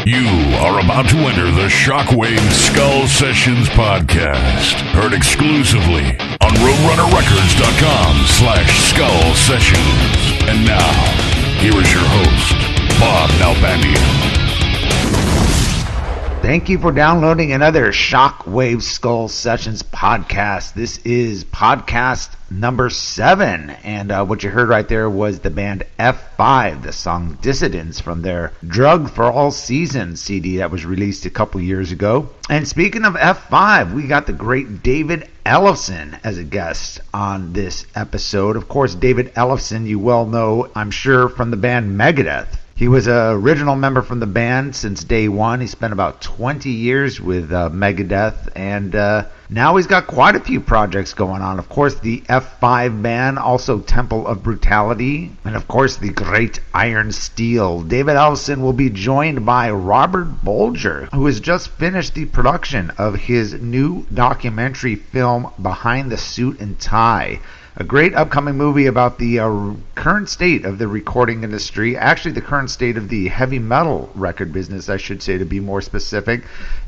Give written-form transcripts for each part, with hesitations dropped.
You are about to enter the Shockwave Skull Sessions podcast, heard exclusively on RoadrunnerRecords.com/Skull Sessions. And now, here is your host, Bob Nalbandian. Thank you for downloading another Shockwave Skull Sessions podcast. This is podcast number 7, and what you heard right there was the band F5, the song Dissidents from their Drug for All Seasons CD that was released a couple years ago. And speaking of F5, we got the great David Ellefson as a guest on this episode. Of course, David Ellefson, you well know, I'm sure, from the band Megadeth. He was an original member from the band since day one. He spent about 20 years with Megadeth, and now he's got quite a few projects going on. Of course, the F5 band, also Temple of Brutality, and of course, the great Iron Steel. David Ellefson will be joined by Robert Bolger, who has just finished the production of his new documentary film, Behind the Suit and Tie. A great upcoming movie about the current state of the recording industry, actually the current state of the heavy metal record business, I should say, to be more specific.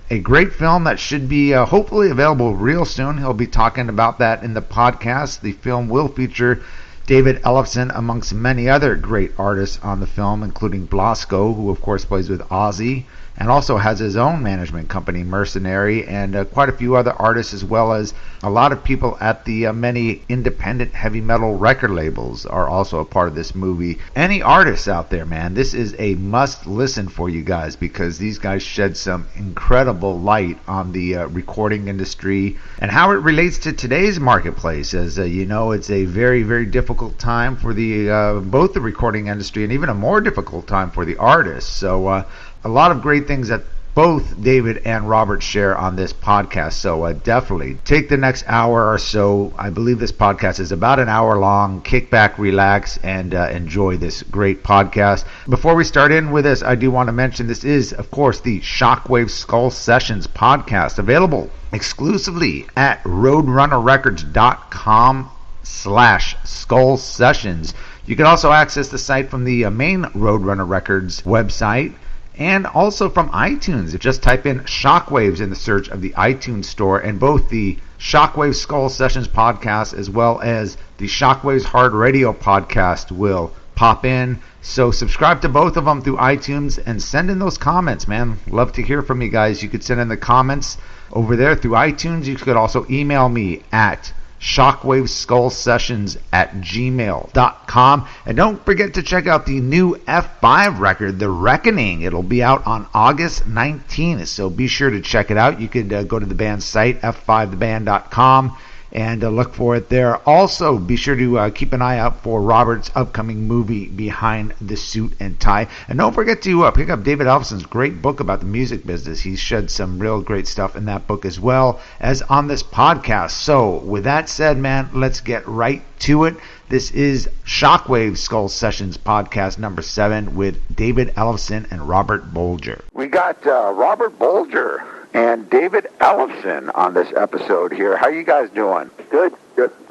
A great film that should be hopefully available real soon. He'll be talking about that in the podcast. The film will feature David Ellefson amongst many other great artists on the film, including Blasco, who of course plays with Ozzy, and also has his own management company, Mercenary, and quite a few other artists, as well as a lot of people at the many independent heavy metal record labels are also a part of this movie. Any artists out there, man, this is a must listen for you guys, because these guys shed some incredible light on the recording industry and how it relates to today's marketplace. As you know, it's a very, very difficult time for the both the recording industry, and even a more difficult time for the artists. So a lot of great things that both David and Robert share on this podcast. So definitely take the next hour or so. I believe this podcast is about an hour long. Kick back, relax, and enjoy this great podcast. Before we start in with this, I do want to mention this is, of course, the Shockwave Skull Sessions podcast, available exclusively at RoadrunnerRecords.com/Skull Sessions. You can also access the site from the main Roadrunner Records website, and also from iTunes. Just type in Shockwaves in the search of the iTunes store, and both the Shockwave Skull Sessions podcast as well as the Shockwaves Hard Radio podcast will pop in. So subscribe to both of them through iTunes and send in those comments, man. Love to hear from you guys. You could send in the comments over there through iTunes. You could also email me at shockwaveskullsessions@gmail.com. And don't forget to check out the new F5 record, The Reckoning. It'll be out on August 19th, so be sure to check it out. You could go to the band's site, f5theband.com, and look for it there. Also, be sure to keep an eye out for Robert's upcoming movie, Behind the Suit and Tie. And don't forget to pick up David Ellefson's great book about the music business. He's shed some real great stuff in that book, as well as on this podcast. So, with that said, man, let's get right to it. This is Shockwave Skull Sessions podcast number 7 with David Ellefson and Robert Bolger. We got Robert Bolger and David Ellefson on this episode here. How you guys doing? Good.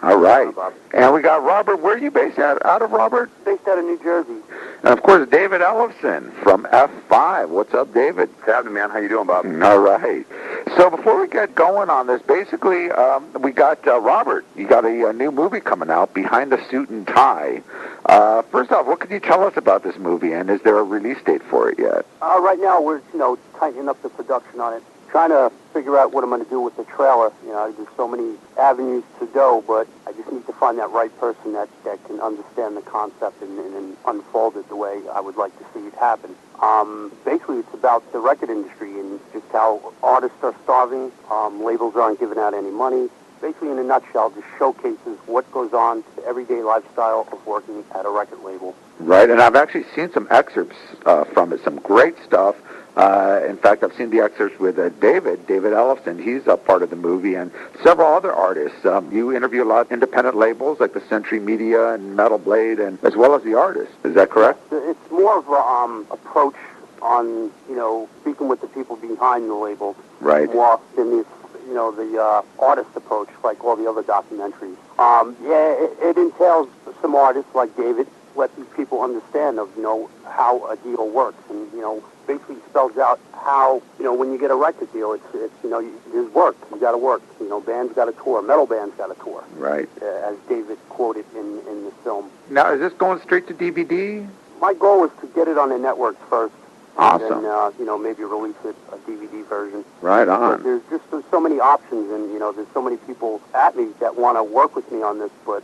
All right. And we got Robert. Where are you based out of, Robert? Based out of New Jersey. And of course, David Ellefson from F5. What's up, David? What's happening, man? How you doing, Bob? All right. So before we get going on this, basically, we got Robert. You got a new movie coming out, Behind the Suit and Tie. First off, what can you tell us about this movie, and is there a release date for it yet? Right now, we're tightening up the production on it. Trying to figure out what I'm going to do with the trailer. There's so many avenues to go, but I just need to find that right person that can understand the concept and unfold it the way I would like to see it happen. Basically, it's about the record industry and just how artists are starving, labels aren't giving out any money. Basically, in a nutshell, just showcases what goes on to the everyday lifestyle of working at a record label. Right, and I've actually seen some excerpts from it, some great stuff. In fact, I've seen the excerpts with David Ellefson. He's a part of the movie, and several other artists. You interview a lot of independent labels like the Century Media and Metal Blade, and as well as the artists. Is that correct? It's more of an approach on, speaking with the people behind the labels. Right. More than this, the artist approach, like all the other documentaries. It entails some artists like David, let these people understand of, how a deal works, and, basically spell spells out how, when you get a record deal, it's there's work. You got to work. Bands got to tour. Metal bands got to tour. Right. As David quoted in the film. Now, is this going straight to DVD? My goal was to get it on the networks first. Awesome. And then, maybe release it, a DVD version. Right But on. there's so many options, and, there's so many people at me that want to work with me on this, but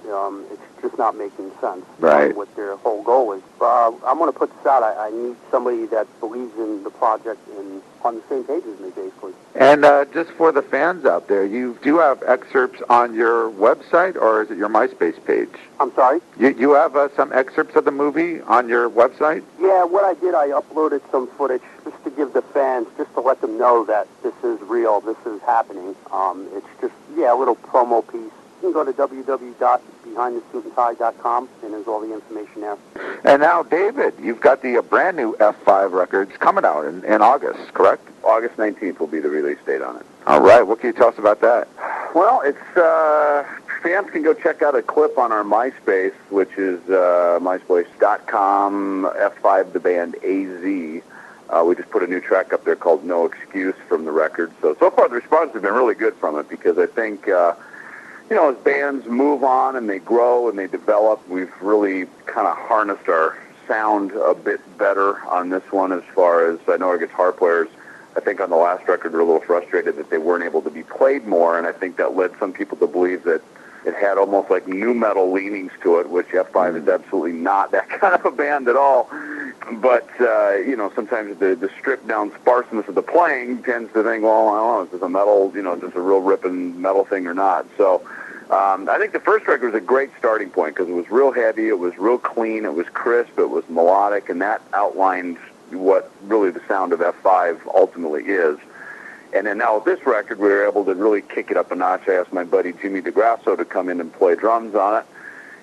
it's just not making sense. Right. What their whole goal is. I'm going to put this out. I need somebody that believes in the project and on the same page as me, basically. And just for the fans out there, you do have excerpts on your website, or is it your MySpace page? I'm sorry? You have some excerpts of the movie on your website? Yeah, what I did, I uploaded some footage just to give the fans, just to let them know that this is real, this is happening. It's just, a little promo piece. You can go to www.behindthesuitandtie.com, and there's all the information there. And now, David, you've got the brand new F5 records coming out in August, correct? August 19th will be the release date on it. All right. What can you tell us about that? Well, it's fans can go check out a clip on our MySpace, which is myspace.com F5 the band AZ. We just put a new track up there called No Excuse from the record. So far the response has been really good from it, because I think as bands move on and they grow and they develop, we've really kind of harnessed our sound a bit better on this one. As far as I know, our guitar players, I think on the last record, were a little frustrated that they weren't able to be played more, and I think that led some people to believe that it had almost like nu metal leanings to it, which F5 is absolutely not that kind of a band at all. But, sometimes the stripped down sparseness of the playing tends to think, well, I don't know, is this a metal, is this a real ripping metal thing or not? So I think the first record was a great starting point, because it was real heavy, it was real clean, it was crisp, it was melodic, and that outlined what really the sound of F5 ultimately is. And then now with this record, we were able to really kick it up a notch. I asked my buddy Jimmy DeGrasso to come in and play drums on it.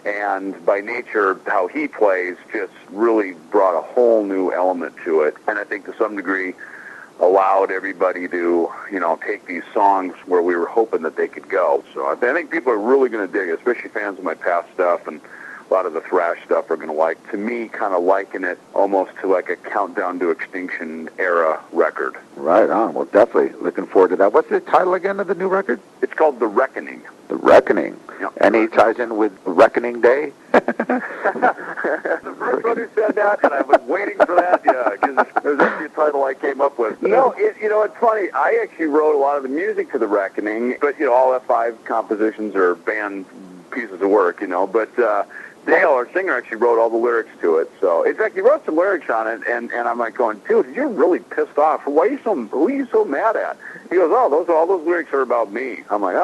And by nature, how he plays just really brought a whole new element to it. And I think to some degree allowed everybody to, take these songs where we were hoping that they could go. So I think people are really going to dig it, especially fans of my past stuff, and a lot of the thrash stuff are going to like. To me, kind of liken it almost to like a Countdown to Extinction era record. Right on. Well, definitely looking forward to that. What's the title again of the new record? It's called The Reckoning. The Reckoning. Yep. Any ties in with Reckoning Day? The first one who said that, and I've been waiting for that, because it was actually a title I came up with. No, it's funny. I actually wrote a lot of the music to The Reckoning, but, all F5 compositions are band pieces of work, but Dale, our singer, actually wrote all the lyrics to it. So, in fact, he wrote some lyrics on it, and I'm like going, dude, you're really pissed off. Who are you so mad at? He goes, all those lyrics are about me. I'm like,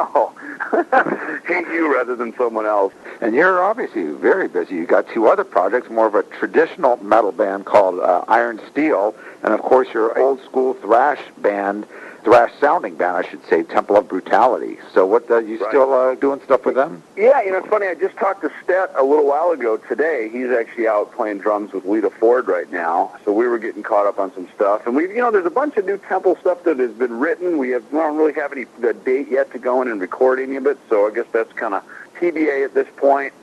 hate you rather than someone else. And you're obviously very busy. You got two other projects, more of a traditional metal band called Iron Steel, and of course your old school thrash sounding band, I should say, Temple of Brutality. So what, you still doing stuff with them? Yeah, it's funny. I just talked to Stet a little while ago today. He's actually out playing drums with Lita Ford right now. So we were getting caught up on some stuff. And there's a bunch of new Temple stuff that has been written. We don't really have any date yet to go in and record any of it. So I guess that's kind of TBA at this point.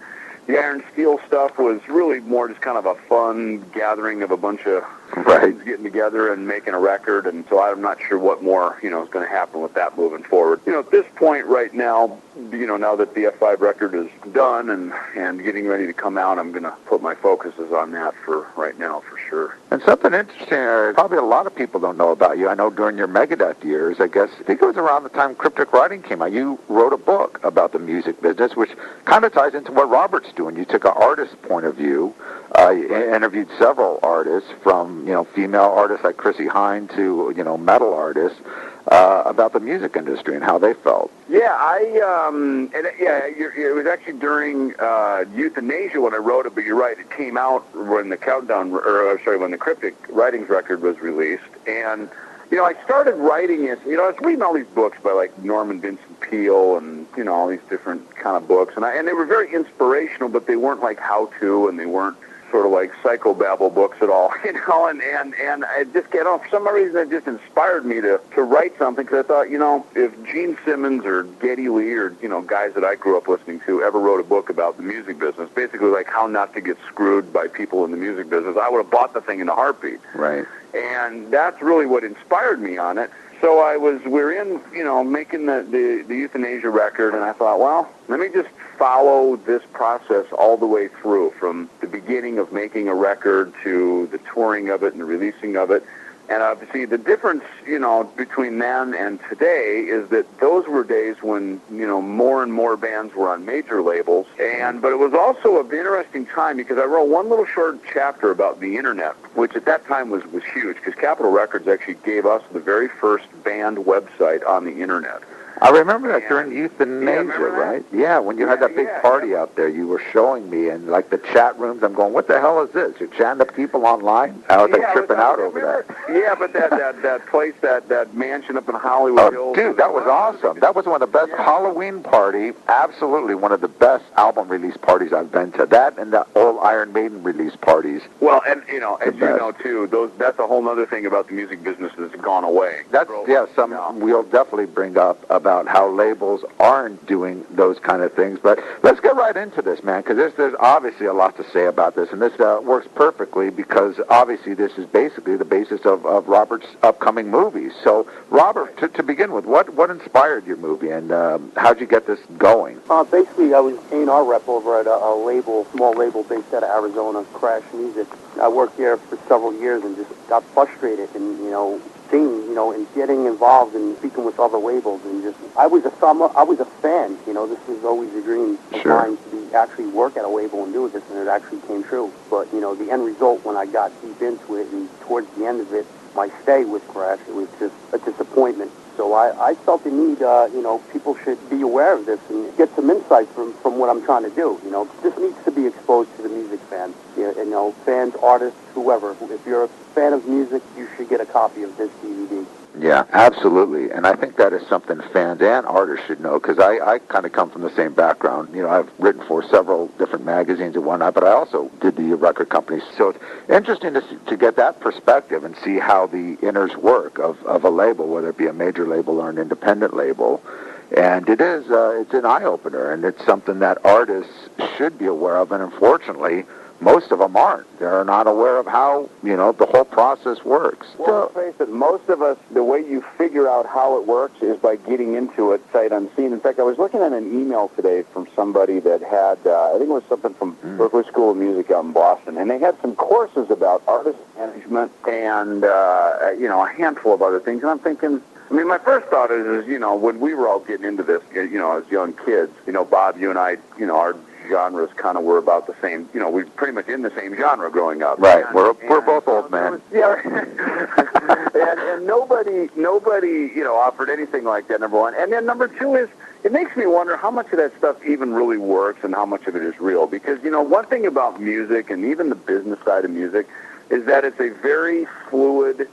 The Iron Steel stuff was really more just kind of a fun gathering of a bunch of friends getting together and making a record, and so I'm not sure what more, is going to happen with that moving forward. At this point right now, now that the F5 record is done and getting ready to come out, I'm going to put my focuses on that for right now, for sure. And something interesting, probably a lot of people don't know about you. I know during your Megadeth years, I think it was around the time Cryptic Writing came out, you wrote a book about the music business, which kind of ties into what Robert's doing. You took an artist point of view, interviewed several artists, from female artists like Chrissie Hynde to metal artists, about the music industry and how they felt. Yeah, it was actually during Euthanasia when I wrote it, but you're right, it came out when the when the Cryptic Writings record was released, and I started writing it. I was reading all these books by like Norman Vincent Peale and all these different kind of books, and they were very inspirational, but they weren't like how to, and they weren't sort of like psychobabble books at all, you know, and I just get on, for some reason it just inspired me to write something, because I thought, you know, if Gene Simmons or Geddy Lee or, you know, guys that I grew up listening to ever wrote a book about the music business, basically like how not to get screwed by people in the music business, I would have bought the thing in a heartbeat. Right. And that's really what inspired me on it. So we're in, you know, making the Euthanasia record, and I thought, well, let me just follow this process all the way through, from the beginning of making a record to the touring of it and the releasing of it. And obviously the difference, you know, between then and today is that those were days when, you know, more and more bands were on major labels. But it was also an interesting time, because I wrote one little short chapter about the internet, which at that time was huge, because Capitol Records actually gave us the very first band website on the internet. I remember that during Euthanasia, right? Yeah, when you had that big party out there, you were showing me, and like the chat rooms, I'm going, what the hell is this? You're chatting to people online? I was like tripping out over that. Yeah, but that place, that mansion up in Hollywood Hills. Dude, that was awesome. That was one of the best Halloween party, absolutely one of the best album release parties I've been to. That and the old Iron Maiden release parties. Well, and, you know, as you know, too, that's a whole other thing about the music business that's gone away. That's, we'll definitely bring up about how labels aren't doing those kind of things. But let's get right into this, man, because there's obviously a lot to say about this, and this works perfectly, because obviously this is basically the basis of Robert's upcoming movies. So, Robert, to begin with, what inspired your movie, and how'd you get this going? Basically, I was A&R rep over at a small label based out of Arizona, Crash Music. I worked there for several years and just got frustrated, and, you know, and getting involved and speaking with other labels, and just I was a fan. You know, this was always a dream of mine to actually work at a label and do this, and it actually came true. But, you know, the end result, when I got deep into it, and towards the end of it, my stay with Crash, it was just a disappointment. So I felt the need, you know, people should be aware of this and get some insight from what I'm trying to do. You know, this needs to be exposed to the music fans. You know, fans, artists, whoever. If you're a fan of music, you should get a copy of this DVD. Yeah, absolutely. And I think that is something fans and artists should know, because I kind of come from the same background. You know, I've written for several different magazines and whatnot, but I also did the record companies. So it's interesting to get that perspective and see how the inners work of a label, whether it be a major label or an independent label. And it's an eye-opener, and it's something that artists should be aware of, and unfortunately, most of them aren't. They're not aware of how, you know, the whole process works. Well, let's face it, most of us, the way you figure out how it works is by getting into it sight unseen. In fact, I was looking at an email today from somebody that had, I think it was something from Berklee School of Music out in Boston, and they had some courses about artist management and, you know, a handful of other things, and I'm thinking, I mean, my first thought is, you know, when we were all getting into this, you know, as young kids, you know, Bob, you and I, you know, our genres kind of were about the same, you know, we were pretty much in the same genre growing up. Right, we're both old men. Yeah, and nobody, you know, offered anything like that, number one. And then number two is, it makes me wonder how much of that stuff even really works and how much of it is real. Because, you know, one thing about music, and even the business side of music, is that it's a very fluid,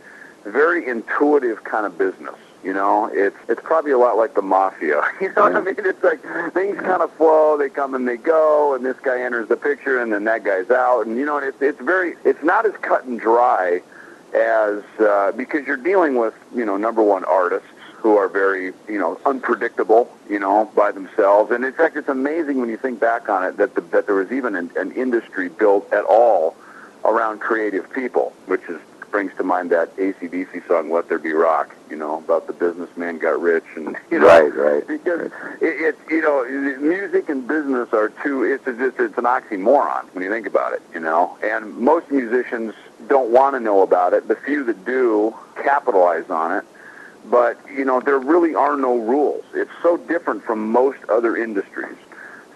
very intuitive kind of business. You know, it's probably a lot like the mafia. You know what I mean? It's like things kind of flow, they come and they go, and this guy enters the picture, and then that guy's out, and you know, it's not as cut and dry as because you're dealing with, you know, number one, artists who are very, you know, unpredictable, you know, by themselves, and in fact, it's amazing when you think back on it that there was even an industry built at all around creative people, which brings to mind that AC/DC song "Let There Be Rock," you know, about the businessman got rich, and you know, right. Because it's you know, music and business are it's an oxymoron when you think about it, you know. And most musicians don't want to know about it. The few that do capitalize on it, but you know, there really are no rules. It's so different from most other industries.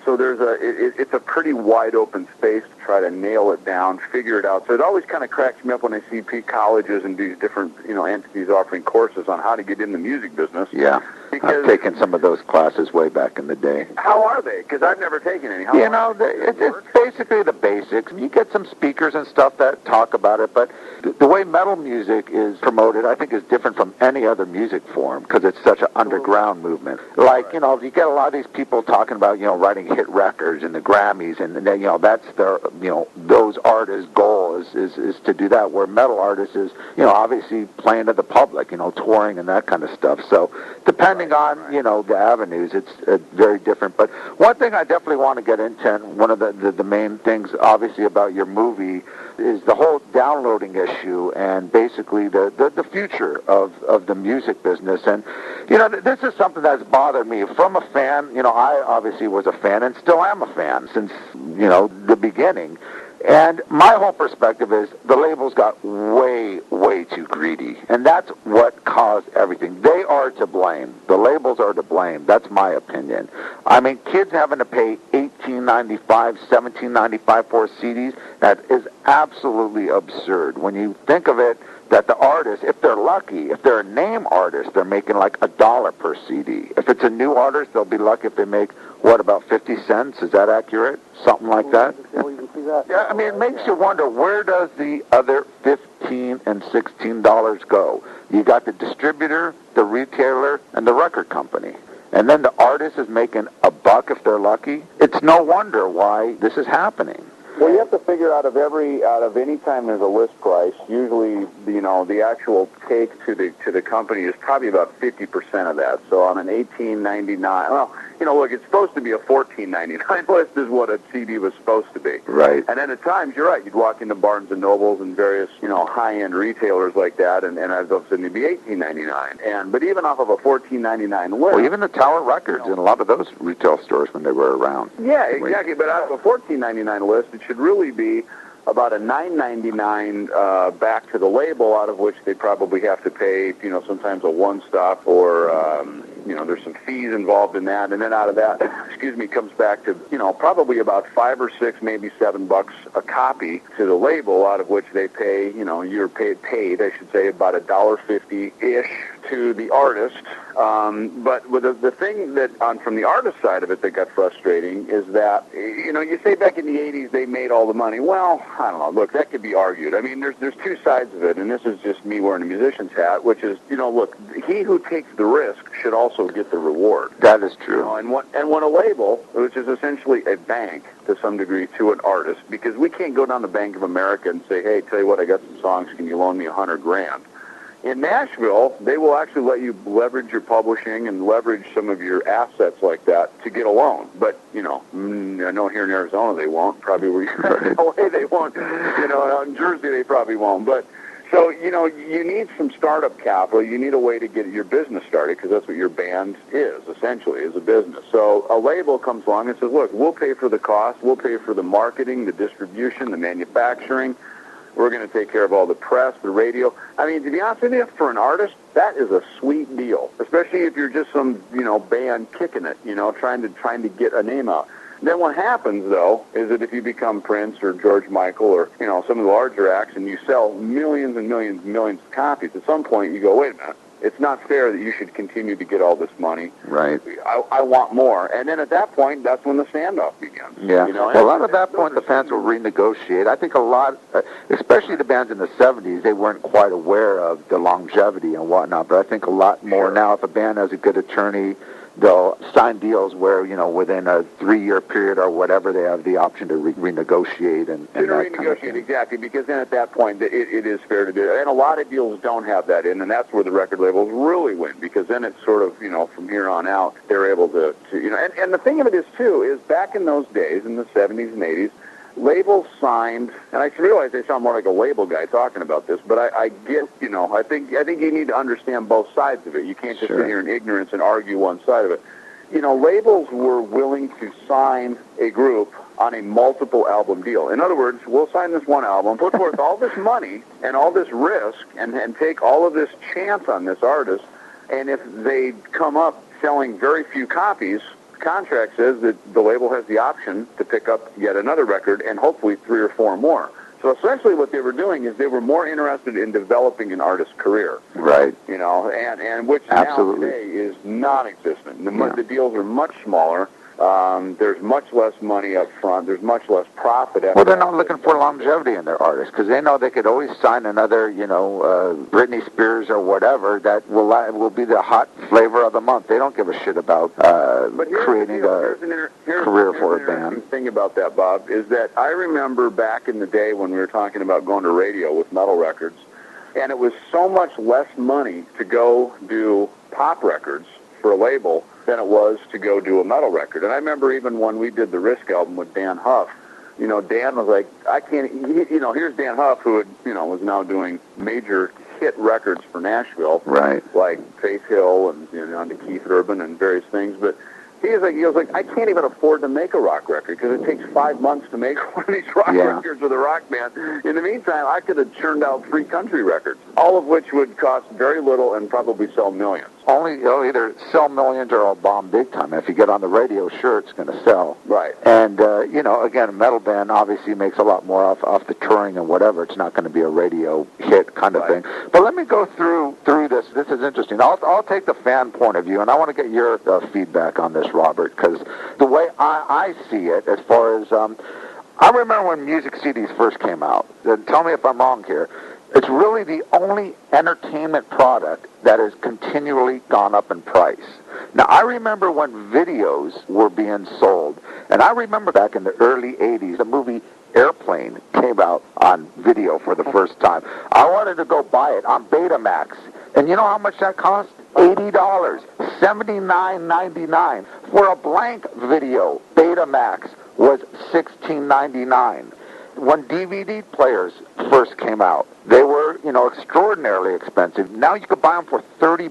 So it's a pretty wide open space to try to nail it down, figure it out. So it always kind of cracks me up when I see colleges and these different, you know, entities offering courses on how to get in the music business. Yeah, I've taken some of those classes way back in the day. How are they? Because I've never taken any. You know, it's basically the basics. You get some speakers and stuff that talk about it, but the way metal music is promoted, I think, is different from any other music form because it's such an underground movement. Like, you know, you get a lot of these people talking about, you know, writing hit records and the Grammys, and you know, that's their, you know, those those artists' goal is to do that, where metal artists is, obviously playing to the public, touring and that kind of stuff. So depending on, the avenues, it's very different. But one thing I definitely want to get into, and one of the main things, obviously, about your movie is the whole downloading issue and basically the future of the music business. And, this is something that's bothered me. From a fan, I obviously was a fan and still am a fan since, the beginning. And my whole perspective is the labels got way, way too greedy. And that's what caused everything. They are to blame. The labels are to blame. That's my opinion. I mean, kids having to pay $18.95, $17.95 for CDs, that is absolutely absurd. When you think of it, that the artists, if they're lucky, if they're a name artist, they're making like $1 per CD. If it's a new artist, they'll be lucky if they make, about 50 cents? Is that accurate? Something like that? Yeah, I mean, it makes you wonder, where does the other $15 and $16 go? You got the distributor, the retailer, and the record company. And then the artist is making $1 if they're lucky. It's no wonder why this is happening. Well, you have to figure out of any time there's a list price, usually the actual take to the company is probably about 50% of that. So on an $18.99, well, look, it's supposed to be a $14.99 list is what a CD was supposed to be. Right. And then at times, you're right, you'd walk into Barnes and Nobles and various high-end retailers like that, and all of a sudden it'd be $18.99. But even off of a $14.99 list, well, even the Tower Records in a lot of those retail stores when they were around. Yeah, exactly. But out of a $14.99 list, it should really be about a $9.99 back to the label, out of which they probably have to pay, sometimes a one-stop or, there's some fees involved in that. And then out of that, comes back to, probably about $5 or $6, maybe $7 a copy to the label, out of which they pay, you're paid, I should say, about $1.50-ish to the artist. But with the thing that, from the artist side of it, that got frustrating is that, you say back in the 80s they made all the money. Well, I don't know. Look, that could be argued. I mean, there's two sides of it, and this is just me wearing a musician's hat, which is, look, he who takes the risk should also get the reward. That is true. And when a label, which is essentially a bank to some degree to an artist, because we can't go down to Bank of America and say, hey, tell you what, I got some songs, can you loan me $100,000? In Nashville, they will actually let you leverage your publishing and leverage some of your assets like that to get a loan. But, I know here in Arizona they won't. Probably where you're in LA they won't. In Jersey they probably won't. But, so, you need some startup capital. You need a way to get your business started, because that's what your band is, essentially, is a business. So a label comes along and says, look, we'll pay for the cost. We'll pay for the marketing, the distribution, the manufacturing. We're going to take care of all the press, the radio. I mean, to be honest with you, for an artist, that is a sweet deal, especially if you're just some, band kicking it, trying to get a name out. Then what happens, though, is that if you become Prince or George Michael or, some of the larger acts and you sell millions and millions and millions of copies, at some point you go, wait a minute. It's not fair that you should continue to get all this money. Right. I want more. And then at that point, that's when the standoff begins. Yeah. Well, at that point, the fans will renegotiate. I think a lot, especially the bands in the 70s, they weren't quite aware of the longevity and whatnot. But I think a lot more now, if a band has a good attorney, they'll sign deals where, within a 3-year period or whatever, they have the option to renegotiate and that renegotiate, kind of thing. exactly, because then at that point, it is fair to do it. And a lot of deals don't have that in, and that's where the record labels really win, because then it's sort of, from here on out, they're able to and the thing of it is, too, is back in those days, in the 70s and 80s, labels signed, and I realize I sound more like a label guy talking about this, but I get, I think you need to understand both sides of it. You can't just sit here in ignorance and argue one side of it. Labels were willing to sign a group on a multiple album deal. In other words, we'll sign this one album, put forth all this money and all this risk and take all of this chance on this artist, and if they come up selling very few copies, contract says that the label has the option to pick up yet another record and hopefully 3 or 4 more. So essentially what they were doing is they were more interested in developing an artist's career. Right. And which Absolutely. now today is non-existent. The deals are much smaller. There's much less money up front. There's much less profit. Well, they're not looking for longevity in their artists because they know they could always sign another, Britney Spears or whatever that will be the hot flavor of the month. They don't give a shit about creating a career for a band. The thing about that, Bob, is that I remember back in the day when we were talking about going to radio with metal records, and it was so much less money to go do pop records for a label than it was to go do a metal record. And I remember even when we did the Risk album with Dan Huff, Dan was like, I can't, here's Dan Huff, who had, was now doing major hit records for Nashville, right? Like Faith Hill and on to Keith Urban and various things, but he was like, I can't even afford to make a rock record because it takes 5 months to make one of these rock records with a rock band. In the meantime, I could have churned out 3 country records, all of which would cost very little and probably sell millions. It'll either sell millions or it'll bomb big time. If you get on the radio, sure, it's going to sell. Right. And, again, a metal band obviously makes a lot more off the touring and whatever. It's not going to be a radio hit kind of thing. But let me go through this. This is interesting. I'll take the fan point of view, and I want to get your feedback on this, Robert, because the way I see it, as far as I remember when music CDs first came out. Tell me if I'm wrong here. It's really the only entertainment product that has continually gone up in price. Now, I remember when videos were being sold, and I remember back in the early 80s, the movie Airplane came out on video for the first time. I wanted to go buy it on Betamax, and you know how much that cost? $80, $79.99 for a blank video. Betamax was $16.99. When DVD players first came out, they were, extraordinarily expensive. Now you could buy them for $30.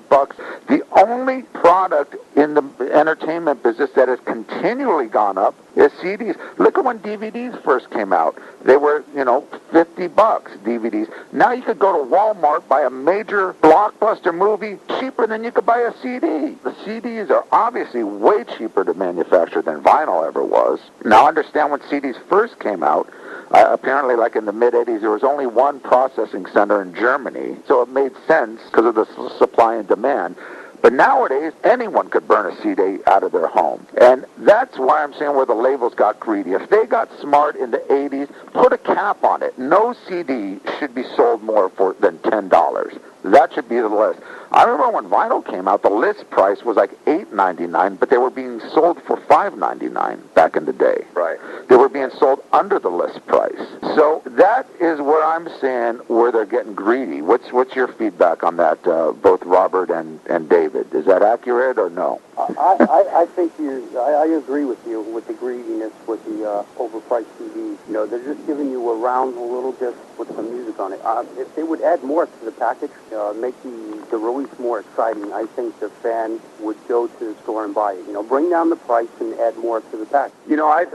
The only product in the entertainment business that has continually gone up is CDs. Look at when DVDs first came out. They were, $50 DVDs. Now you could go to Walmart, buy a major blockbuster movie cheaper than you could buy a CD. The CDs are obviously way cheaper to manufacture than vinyl ever was. Now understand when CDs first came out, apparently, like in the mid-'80s, there was only one processing center in Germany, so it made sense because of the supply and demand. But nowadays, anyone could burn a CD out of their home. And that's why I'm saying where the labels got greedy. If they got smart in the 80s, put a cap on it. No CD should be sold more than $10. That should be the list. I remember when vinyl came out, the list price was like $8.99, but they were being sold for $5.99 back in the day. Right. They were being sold under the list price. So that is where I'm saying where they're getting greedy. What's your feedback on that, both Robert and David? Is that accurate or no? I think I agree with you with the greediness with the overpriced CDs. They're just giving you a round a little disc with some music on it. If they would add more to the package, make the release more exciting, I think the fan would go to the store and buy it. Bring down the price and add more to the package.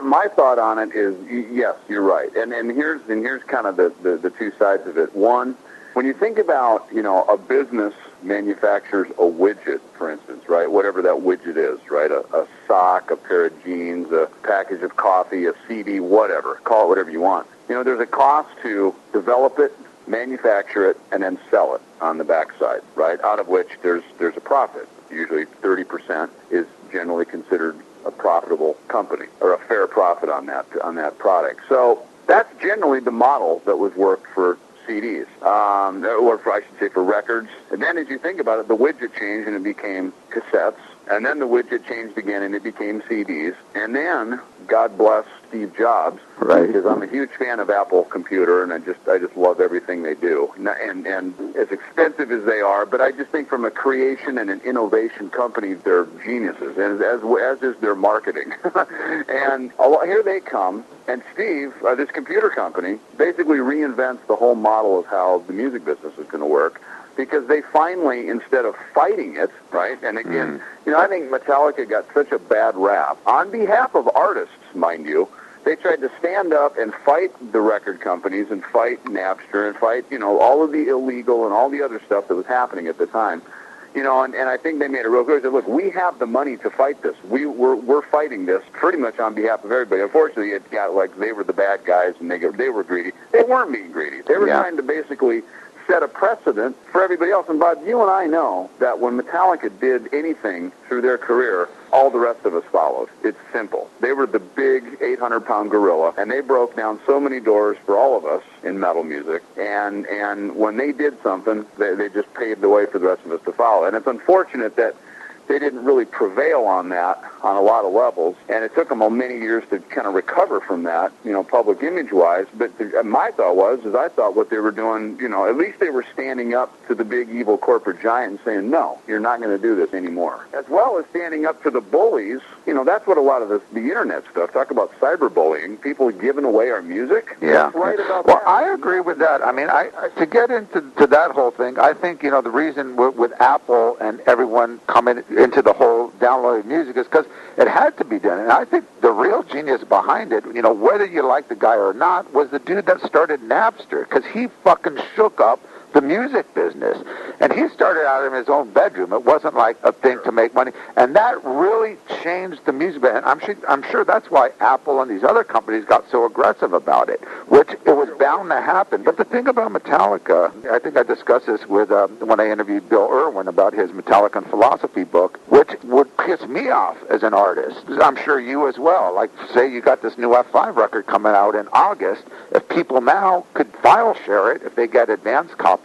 My thought on it is, yes, you're right. And here's kind of the two sides of it. One, when you think about, a business manufactures a widget, for instance, right? Whatever that widget is, right? A sock, a pair of jeans, a package of coffee, a CD, whatever. Call it whatever you want. There's a cost to develop it, manufacture it, and then sell it on the backside, right? Out of which there's a profit. Usually 30% is generally considered a profitable company or a fair profit on that product. So that's generally the model that was worked for CDs, or for records. And then as you think about it, the widget changed and it became cassettes. And then the widget changed again and it became CDs. And then, God bless Steve Jobs, right? Because I'm a huge fan of Apple Computer and I just love everything they do. And as expensive as they are, but I just think from a creation and an innovation company, they're geniuses, and as is their marketing. And here they come, and Steve, this computer company, basically reinvents the whole model of how the music business is going to work. Because they finally, instead of fighting it, right? And again, I think Metallica got such a bad rap. On behalf of artists, mind you, they tried to stand up and fight the record companies and fight Napster and fight, all of the illegal and all the other stuff that was happening at the time. And I think they made it real good. They said, look, we have the money to fight this. We're fighting this pretty much on behalf of everybody. Unfortunately, it got like they were the bad guys and they were greedy. They weren't being greedy. They were trying to basically set a precedent for everybody else. And Bob, you and I know that when Metallica did anything through their career, all the rest of us followed. It's simple. They were the big 800-pound gorilla, and they broke down so many doors for all of us in metal music. And when they did something, they just paved the way for the rest of us to follow. And it's unfortunate that they didn't really prevail on that on a lot of levels, and it took them many years to kind of recover from that, public image-wise. But my thought was I thought what they were doing, at least they were standing up to the big evil corporate giant and saying, no, you're not going to do this anymore. As well as standing up to the bullies, that's what a lot of the internet stuff, talk about cyberbullying, people giving away our music. Yeah. Right about well, that. I agree with that. I mean, to get into that whole thing, I think, the reason with Apple and everyone coming into the whole downloaded music is because it had to be done. And I think the real genius behind it, whether you like the guy or not, was the dude that started Napster, because he fucking shook up the music business. And he started out in his own bedroom. It wasn't like a thing to make money. And that really changed the music business. And I'm sure that's why Apple and these other companies got so aggressive about it, which it was bound to happen. But the thing about Metallica, I think I discussed this with when I interviewed Bill Irwin about his Metallica and Philosophy book, which would piss me off as an artist. I'm sure you as well. Like, say you got this new F5 record coming out in August. If people now could file share it, if they get advance copies,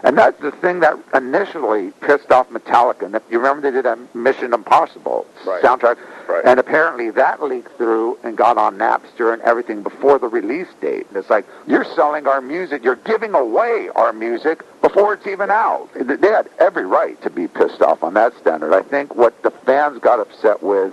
and that's the thing that initially pissed off Metallica. And if you remember, they did a Mission Impossible soundtrack, and apparently that leaked through and got on Napster and everything before the release date. And it's like, you're selling our music, you're giving away our music before it's even out. They had every right to be pissed off on that standard. I think what the fans got upset with,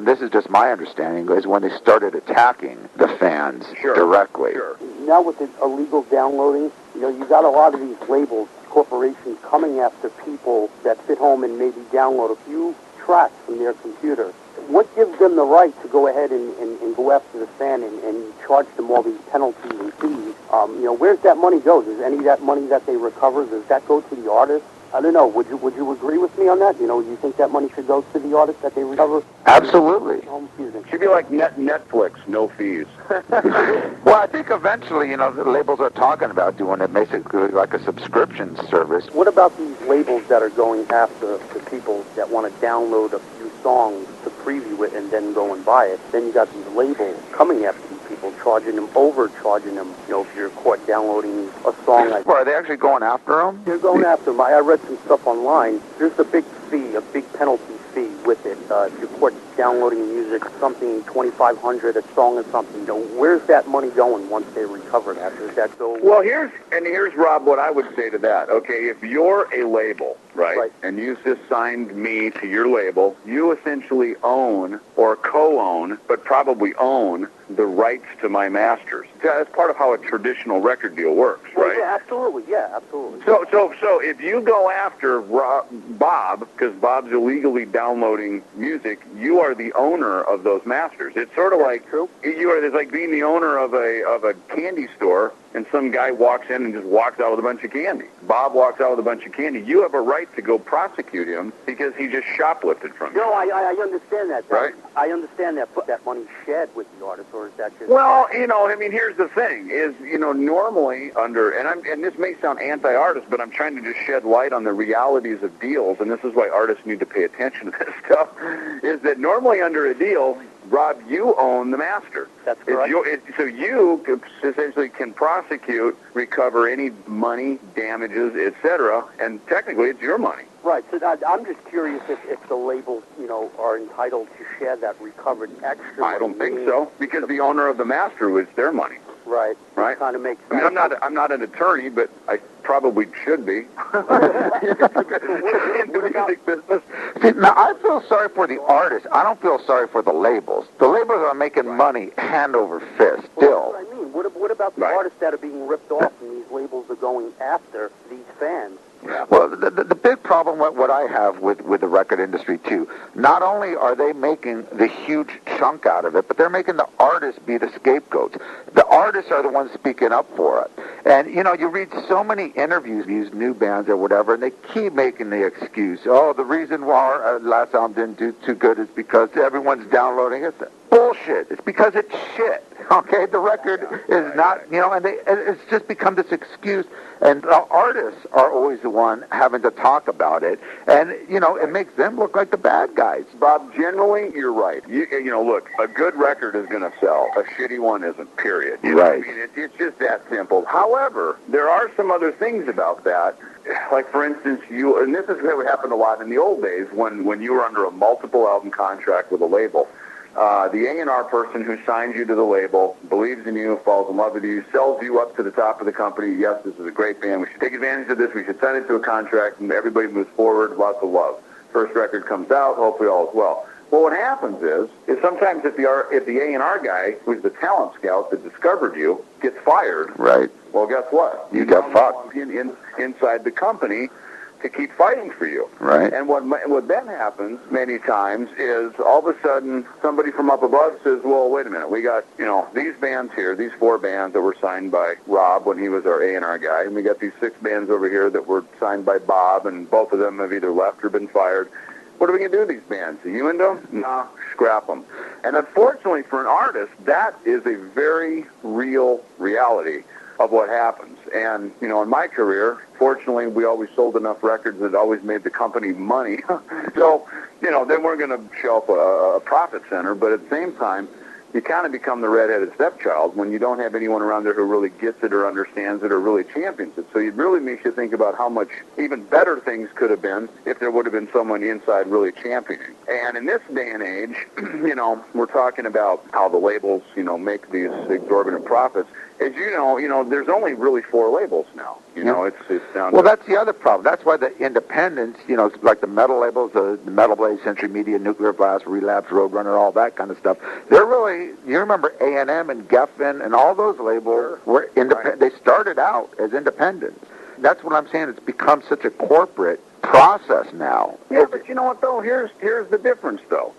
this is just my understanding, is when they started attacking the fans directly. Sure. Now with the illegal downloading, you got a lot of these labels, corporations coming after people that sit home and maybe download a few tracks from their computer. What gives them the right to go ahead and go after the fan and charge them all these penalties and fees? Where's that money go? Does any of that money that they recover, does that go to the artist? I don't know. Would you agree with me on that? You think that money should go to the artist that they recover? Absolutely. Home music. Should be like Netflix, no fees. Well, I think eventually, the labels are talking about doing it basically like a subscription service. What about these labels that are going after the people that want to download a few songs to preview it and then go and buy it? Then you got these labels coming after these people, overcharging them. If you're caught downloading a song, Are they actually going after them? they're going after them. I read some stuff online. There's a big fee, a big penalty fee with it. If you're caught downloading music, something $2,500 a song or something. Where's that money going once they recover that? Does that go? Well, here's Rob, what I would say to that. Okay, if you're a label, right, and you just signed me to your label, you essentially own or co-own, but probably own the rights to my masters. That's part of how a traditional record deal works, right? Yeah, absolutely. Yeah, absolutely. So if you go after Bob, because Bob's illegally downloading music, you are the owner of those masters. It's sort of like true. It's like being the owner of a candy store, and some guy walks in and just walks out with a bunch of candy. Bob walks out with a bunch of candy. You have a right to go prosecute him because he just shoplifted from you. No, I understand that. Right. I understand that. But that money's shared with the artist, or is that just? Well, here's the thing: is normally and this may sound anti-artist, but I'm trying to just shed light on the realities of deals, and this is why artists need to pay attention to this stuff. Is that normally under a deal, Rob, you own the master. That's correct. So you essentially can prosecute, recover any money, damages, etc., and technically it's your money. Right. So I'm just curious if the labels, are entitled to share that recovered extra. I don't think so, because the owner of the master was their money. Right. Right. Kind of makes I sense. mean, I'm not an attorney, but I probably should be. In the music business. See, now, I feel sorry for the artists. I don't feel sorry for the labels. The labels are making money hand over fist still. Well, that's what I mean. What about the artists that are being ripped off and these labels are going after these fans? Well, the big problem, what I have with the record industry, too, not only are they making the huge chunk out of it, but they're making the artists be the scapegoats. The artists are the ones speaking up for it. And, you read so many interviews, these new bands or whatever, and they keep making the excuse, the reason why our last album didn't do too good is because everyone's downloading it. Bullshit. It's because it's shit. Okay, the record is not, and it's just become this excuse, and artists are always the one having to talk about it, and, it makes them look like the bad guys. Bob, generally, you're right. Look, a good record is going to sell. A shitty one isn't, period. You know what I mean? It's just that simple. However, there are some other things about that. Like, for instance, and this is what happened a lot in the old days when you were under a multiple album contract with a label. The A&R person who signs you to the label, believes in you, falls in love with you, sells you up to the top of the company. Yes, this is a great band. We should take advantage of this. We should sign it to a contract, and everybody moves forward. Lots of love. First record comes out. Hopefully all is well. Well, what happens is sometimes if the A&R guy, who's the talent scout that discovered you, gets fired. Right. Well, guess what? You got fucked. Inside the company to keep fighting for you. Right. And what then happens many times is all of a sudden somebody from up above says, well, wait a minute, we got, these bands here, these 4 bands that were signed by Rob when he was our A&R guy, and we got these 6 bands over here that were signed by Bob, and both of them have either left or been fired. What are we going to do with these bands? Are you into them? No, scrap them. And unfortunately for an artist, that is a very real reality of what happens. And, in my career, fortunately, we always sold enough records that always made the company money. So, then we're going to show up a profit center, but at the same time, you kind of become the redheaded stepchild when you don't have anyone around there who really gets it or understands it or really champions it. So it really makes you think about how much even better things could have been if there would have been someone inside really championing. And in this day and age, we're talking about how the labels, make these exorbitant profits. As you know, there's only really 4 labels now. It's down to... Well, that's the other problem. That's why the independents, like the metal labels, the Metal Blade, Century Media, Nuclear Blast, Relapse, Roadrunner, all that kind of stuff. They're really, you remember A&M and Geffen and all those labels were independent. Right. They started out as independents. That's what I'm saying. It's become such a corporate process now. Yeah, but you know what, though? Here's the difference, though.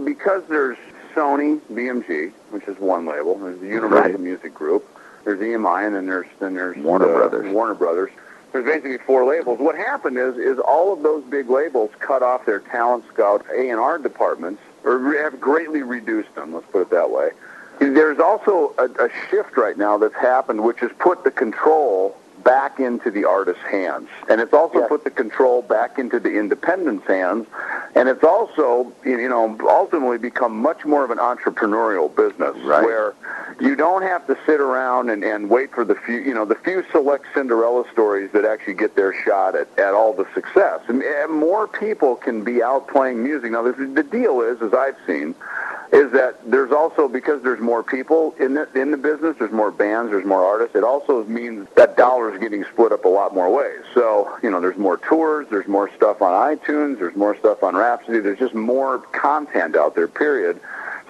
Because there's Sony, BMG, which is one label. There's the Universal Music Group. There's EMI, and then there's Warner Brothers. Warner Brothers. There's basically 4 labels. What happened is all of those big labels cut off their talent scout A&R departments, or have greatly reduced them. Let's put it that way. There's also a shift right now that's happened, which has put the control back into the artist's hands. And it's also put the control back into the independent's hands. And it's also, ultimately become much more of an entrepreneurial business where you don't have to sit around and wait for the few select Cinderella stories that actually get their shot at all the success. And more people can be out playing music. Now, the deal is, as I've seen, is that there's also, because there's more people in the business, there's more bands, there's more artists, it also means that dollars getting split up a lot more ways. So, there's more tours, there's more stuff on iTunes, there's more stuff on Rhapsody, there's just more content out there, period.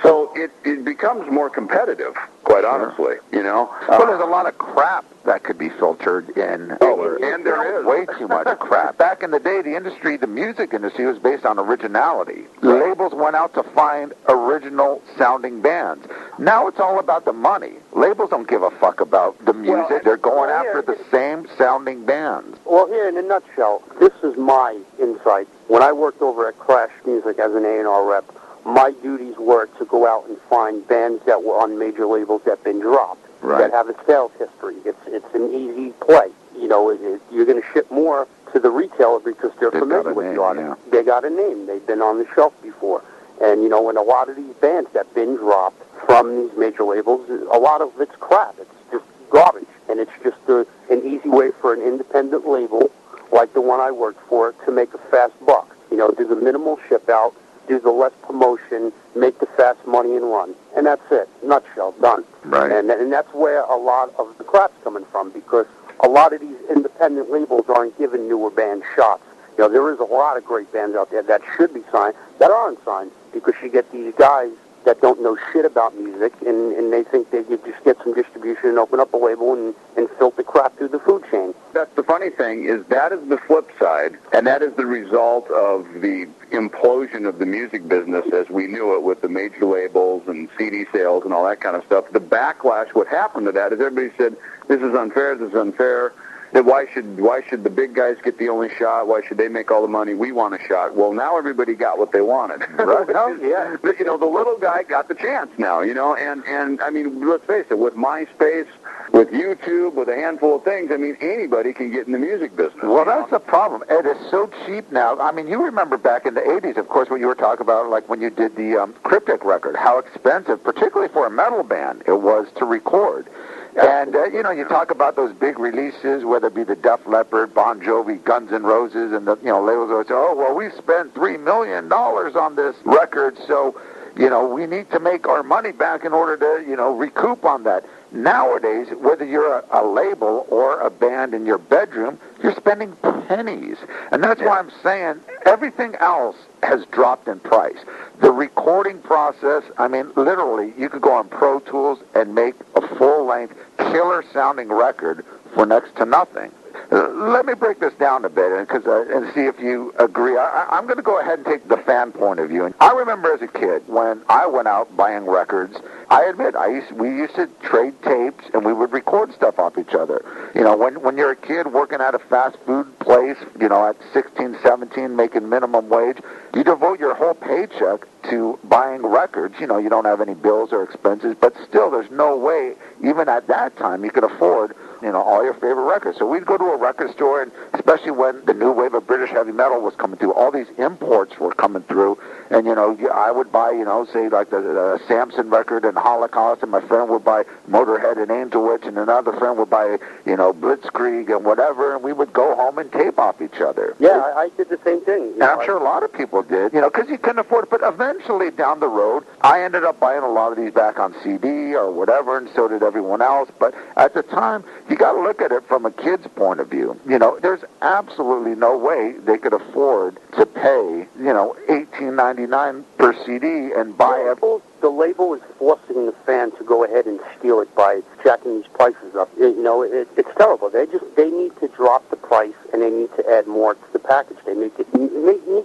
So it becomes more competitive, quite honestly, Well, there's a lot of crap that could be filtered in. And there is. Way too much crap. Back in the day, the music industry was based on originality. Labels went out to find original-sounding bands. Now it's all about the money. Labels don't give a fuck about the music. They're going after the same-sounding bands. Well, here, in a nutshell, this is my insight. When I worked over at Crash Music as an A&R rep, my duties were to go out and find bands that were on major labels that have been dropped, that have a sales history. It's an easy play. You're going to ship more to the retailer because they're familiar with the artist. Yeah. They got a name. They've been on the shelf before. And, and a lot of these bands that have been dropped from these major labels, a lot of it's crap. It's just garbage. And it's just an easy way for an independent label, like the one I worked for, to make a fast buck. Do the minimal ship out, do the less promotion, make the fast money and run. And that's it. Nutshell, done. Right. And that's where a lot of the crap's coming from, because a lot of these independent labels aren't giving newer bands shots. There is a lot of great bands out there that should be signed that aren't signed, because you get these guys that don't know shit about music, and they think they could just get some distribution and open up a label and filter crap through the food chain. That's the funny thing, is that is the flip side, and that is the result of the implosion of the music business as we knew it, with the major labels and CD sales and all that kind of stuff. The backlash, what happened to that is everybody said, this is unfair, that why should the big guys get the only shot? Why should they make all the money? We want a shot. Well, now everybody got what they wanted. Right. Oh, yeah. You know, the little guy got the chance now, you know, and I mean, let's face it, with MySpace, with YouTube, with a handful of things, I mean, anybody can get in the music business. Well, that's the problem. It is so cheap now. I mean, you remember back in the 80s, of course, when you were talking about, like, when you did the Cryptic record, how expensive, particularly for a metal band, it was to record. And, you know, you talk about those big releases, whether it be the Def Leppard, Bon Jovi, Guns N' Roses, and the, you know, labels always say, oh, well, we spent $3 million on this record, so, you know, we need to make our money back in order to, you know, recoup on that. Nowadays, whether you're a label or a band in your bedroom, you're spending pennies. And that's why I'm saying everything else has dropped in price. The recording process, I mean, literally, you could go on Pro Tools and make a full-length, killer-sounding record for next to nothing. Let me break this down a bit and see if you agree. I'm going to go ahead and take the fan point of view. And I remember as a kid when I went out buying records, I admit we used to trade tapes and we would record stuff off each other. You know, when you're a kid working at a fast food place, you know, at 16, 17, making minimum wage, you devote your whole paycheck to buying records. You know, you don't have any bills or expenses, but still there's no way, even at that time, you could afford, you know, all your favorite records. So we'd go to a record store, and especially when the new wave of British heavy metal was coming through, all these imports were coming through, and, you know, I would buy, you know, say like the Samson record and Holocaust, and my friend would buy Motorhead and Angel Witch, and another friend would buy, you know, Blitzkrieg and whatever, and we would go home and tape off each other. Yeah, I did the same thing. And I'm sure a lot of people did, you know, because you couldn't afford it. But eventually, down the road, I ended up buying a lot of these back on CD or whatever, and so did everyone else. But at the time, you got to look at it from a kid's point of view. You know, there's absolutely no way they could afford to pay, you know, $18.99 per CD and buy it. The label is forcing the fan to go ahead and steal it by jacking these prices up. You know, it's terrible. They need to drop the price, and they need to add more to the package. It needs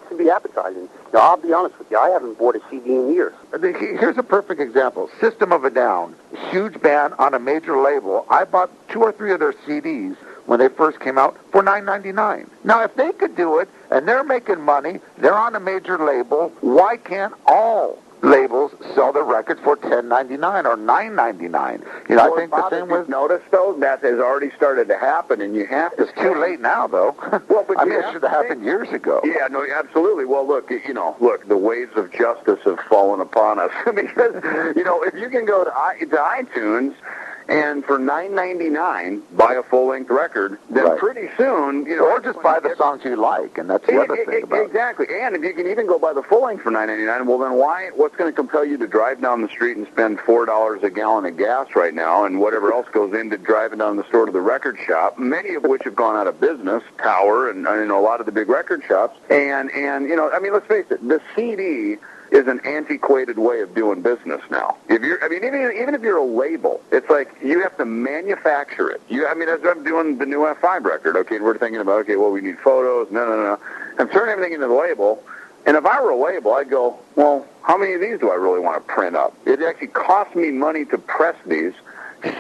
to be appetizing. Now, I'll be honest with you, I haven't bought a CD in years. Here's a perfect example. System of a Down, huge band on a major label. I bought 2 or 3 of their CDs when they first came out for $9.99. Now, if they could do it, and they're making money, they're on a major label, why can't all labels sell their records for $10.99 or $9.99? You know, well, I think Bob, the same with... Notice, though, that has already started to happen, and you have to... It's too late now, though. Well, but I mean, it should have happened years ago. Yeah, no, absolutely. Well, look, you know, the waves of justice have fallen upon us. Because, you know, if you can go to iTunes and for $9.99 buy a full-length record, then pretty soon, you know... Or just buy the songs you like, and that's the other thing about it. Exactly. And if you can even go buy the full-length for $9.99, well, then what's going to compel you to drive down the street and spend $4 a gallon of gas right now and whatever else goes into driving down the store to the record shop, many of which have gone out of business, Tower and you know, a lot of the big record shops. And you know, I mean, let's face it, the CD is an antiquated way of doing business now. If you're, I mean, even if you're a label, it's like you have to manufacture it. I mean, as I'm doing the new F5 record, okay, and we're thinking about, okay, well, we need photos, no. I'm turning everything into the label, and if I were a label, I'd go, well, how many of these do I really want to print up? It actually costs me money to press these,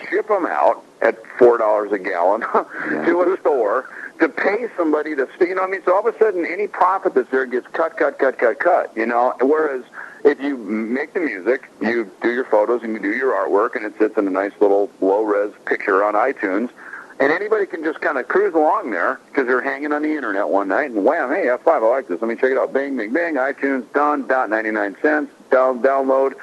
ship them out at $4 a gallon to a store, to pay somebody to, you know what I mean? So all of a sudden, any profit that's there gets cut, you know? Whereas if you make the music, you do your photos and you do your artwork, and it sits in a nice little low-res picture on iTunes, and anybody can just kind of cruise along there because they're hanging on the internet one night, and wham, hey, F5, I like this. Let me check it out. Bing, bing, bing, iTunes, done, 99 cents, download.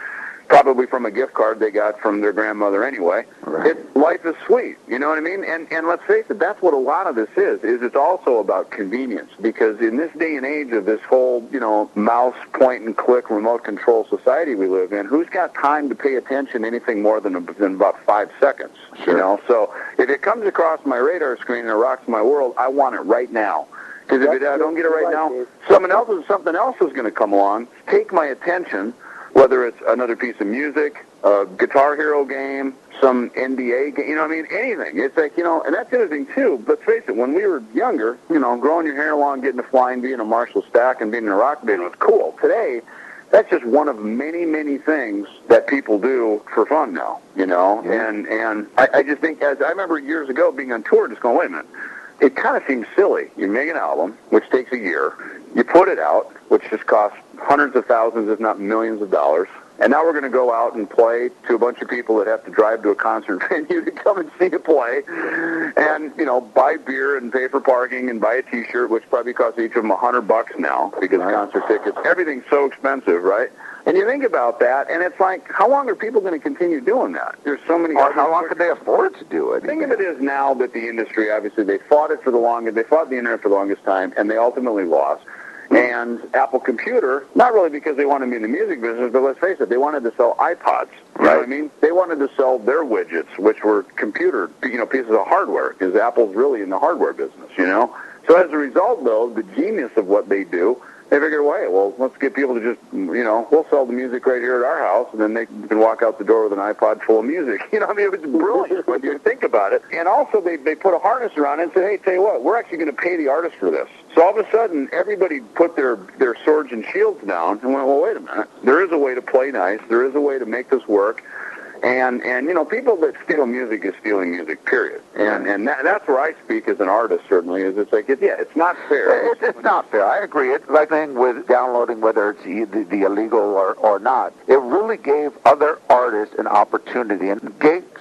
Probably from a gift card they got from their grandmother anyway. Right. Life is sweet, you know what I mean? And let's face it, that's what a lot of this is it's also about convenience, because in this day and age of this whole, you know, mouse point and click remote control society we live in, who's got time to pay attention to anything more than about 5 seconds, you know? So if it comes across my radar screen and it rocks my world, I want it right now. Because if I don't get it right now, something else is going to come along, take my attention, whether it's another piece of music, a Guitar Hero game, some NBA game, you know what I mean? Anything. It's like, you know, and that's the other thing, too. Let's face it, when we were younger, you know, growing your hair long, getting a flying V and a Marshall stack and being in a rock band was cool. Today, that's just one of many, many things that people do for fun now, you know. Yeah. And I just think, as I remember years ago being on tour, just going, wait a minute, it kind of seems silly. You make an album, which takes a year. You put it out, which just costs hundreds of thousands, if not millions of dollars. And now we're going to go out and play to a bunch of people that have to drive to a concert venue to come and see you play, and, you know, buy beer and pay for parking and buy a T-shirt, which probably costs each of them $100 now because concert tickets, everything's so expensive, right? And you think about that, and it's like, how long are people going to continue doing that? There's so many. Or how long could they afford to do it? The thing of it is now that the industry, obviously, they fought the internet for the longest time, and they ultimately lost. And Apple Computer, not really because they wanted to be in the music business, but let's face it, they wanted to sell iPods. You know what I mean? They wanted to sell their widgets, which were computer, pieces of hardware, because Apple's really in the hardware business, you know? So as a result, though, the genius of what they do, they figured, well, let's get people to just, we'll sell the music right here at our house, and then they can walk out the door with an iPod full of music. You know, I mean, it was brilliant when you think about it. And also, they put a harness around it and said, hey, tell you what, we're actually going to pay the artist for this. So all of a sudden, everybody put their swords and shields down and went, well, wait a minute. There is a way to play nice. There is a way to make this work. And people that steal music is stealing music, period. And that's where I speak as an artist, certainly, is it's like, it's not fair. It's not fair. I agree. It's like thing with downloading, whether it's the illegal or not. It really gave other artists an opportunity. And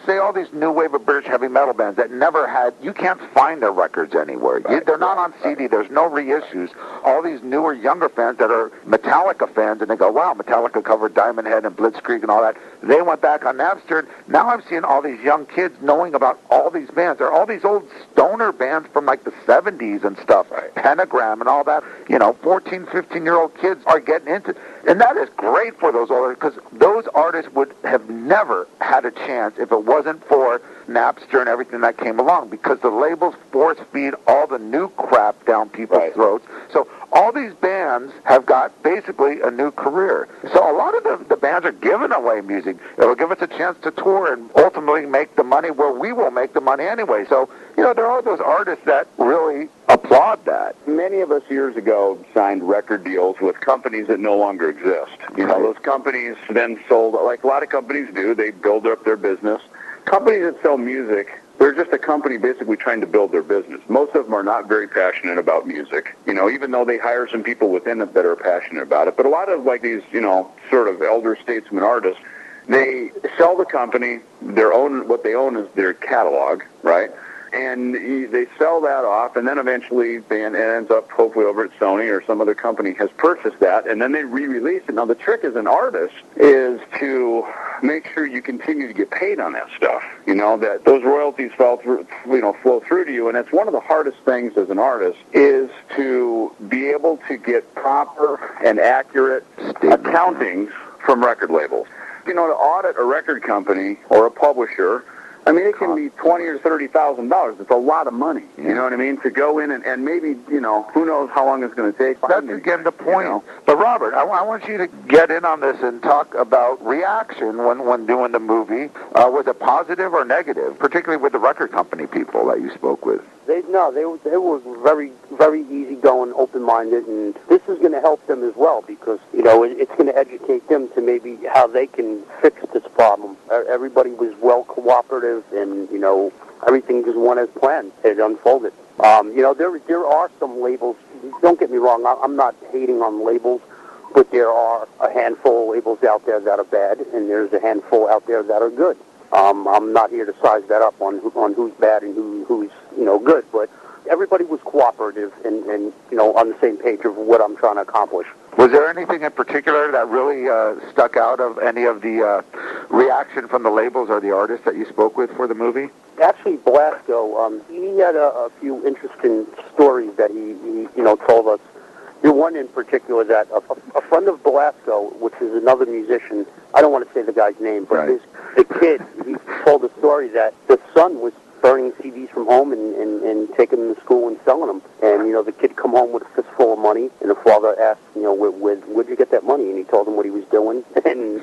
say all these new wave of British heavy metal bands that never had, you can't find their records anywhere. They're not on CD. There's no reissues. All these newer, younger fans that are Metallica fans, and they go, wow, Metallica covered Diamond Head and Blitzkrieg and all that. They went back on Napster. Now I'm seeing all these young kids knowing about all these bands. There are all these old stoner bands from like the 70s and stuff, Pentagram and all that. 14, 15-year-old kids are getting into. And that is great for those older, because those artists would have never had a chance if it wasn't for Napster and everything that came along, because the labels force feed all the new crap down people's throats. So all these bands have got basically a new career. So a lot of the bands are giving away music. It'll give us a chance to tour and ultimately make the money where we will make the money anyway. So, there are those artists that really applaud that. Many of us years ago signed record deals with companies that no longer exist. Those companies then sold, like a lot of companies do, they build up their business. Companies that sell music, they're just a company basically trying to build their business. Most of them are not very passionate about music, even though they hire some people within it that are passionate about it. But a lot of like these, sort of elder statesman artists, they sell the company, what they own is their catalog, right? And they sell that off, and then eventually it ends up hopefully over at Sony or some other company has purchased that, and then they re-release it. Now, the trick as an artist is to make sure you continue to get paid on that stuff, that those royalties flow through to you, and it's one of the hardest things as an artist is to be able to get proper and accurate accountings from record labels. To audit a record company or a publisher, I mean, it can be $20,000 or $30,000. It's a lot of money. You know what I mean? To go in and maybe, who knows how long it's going to take. That's again the point. But Robert, I want you to get in on this and talk about reaction when doing the movie. Was it positive or negative, particularly with the record company people that you spoke with? They were very, very easygoing, open-minded, and this is going to help them as well because, it's going to educate them to maybe how they can fix this problem. Everybody was well cooperative, and, everything just went as planned. It unfolded. There are some labels. Don't get me wrong. I'm not hating on labels, but there are a handful of labels out there that are bad, and there's a handful out there that are good. I'm not here to size that up on who's bad and who's good, but everybody was cooperative and on the same page of what I'm trying to accomplish. Was there anything in particular that really stuck out of any of the reaction from the labels or the artists that you spoke with for the movie? Actually, Blasko, he had a few interesting stories that he told us. The one in particular that a friend of Blasko, which is another musician, I don't want to say the guy's name, but the kid, he told a story that the son was burning CDs from home and taking them to school and selling them. And, the kid come home with a fistful of money, and the father asked, where'd you get that money? And he told him what he was doing. And,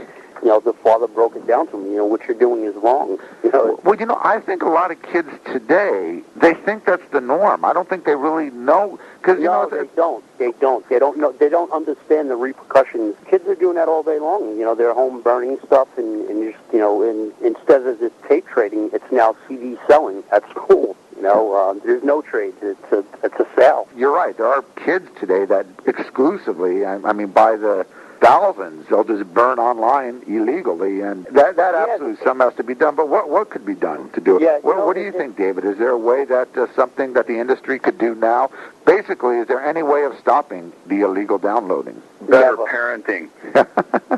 the father broke it down to me. What you're doing is wrong. Well, I think a lot of kids today, they think that's the norm. I don't think they really know. Cause, no, they don't. They don't. They don't know. They don't understand the repercussions. Kids are doing that all day long. They're home burning stuff, and just, and instead of just tape trading, it's now CD selling at school. There's no trade. It's a sale. You're right. There are kids today that exclusively, by the thousands, they'll just burn online illegally, and that absolutely something has to be done. But what could be done to do it? Yeah, what do you think, David? Is there a way that something that the industry could do now? Basically, is there any way of stopping the illegal downloading? Better parenting.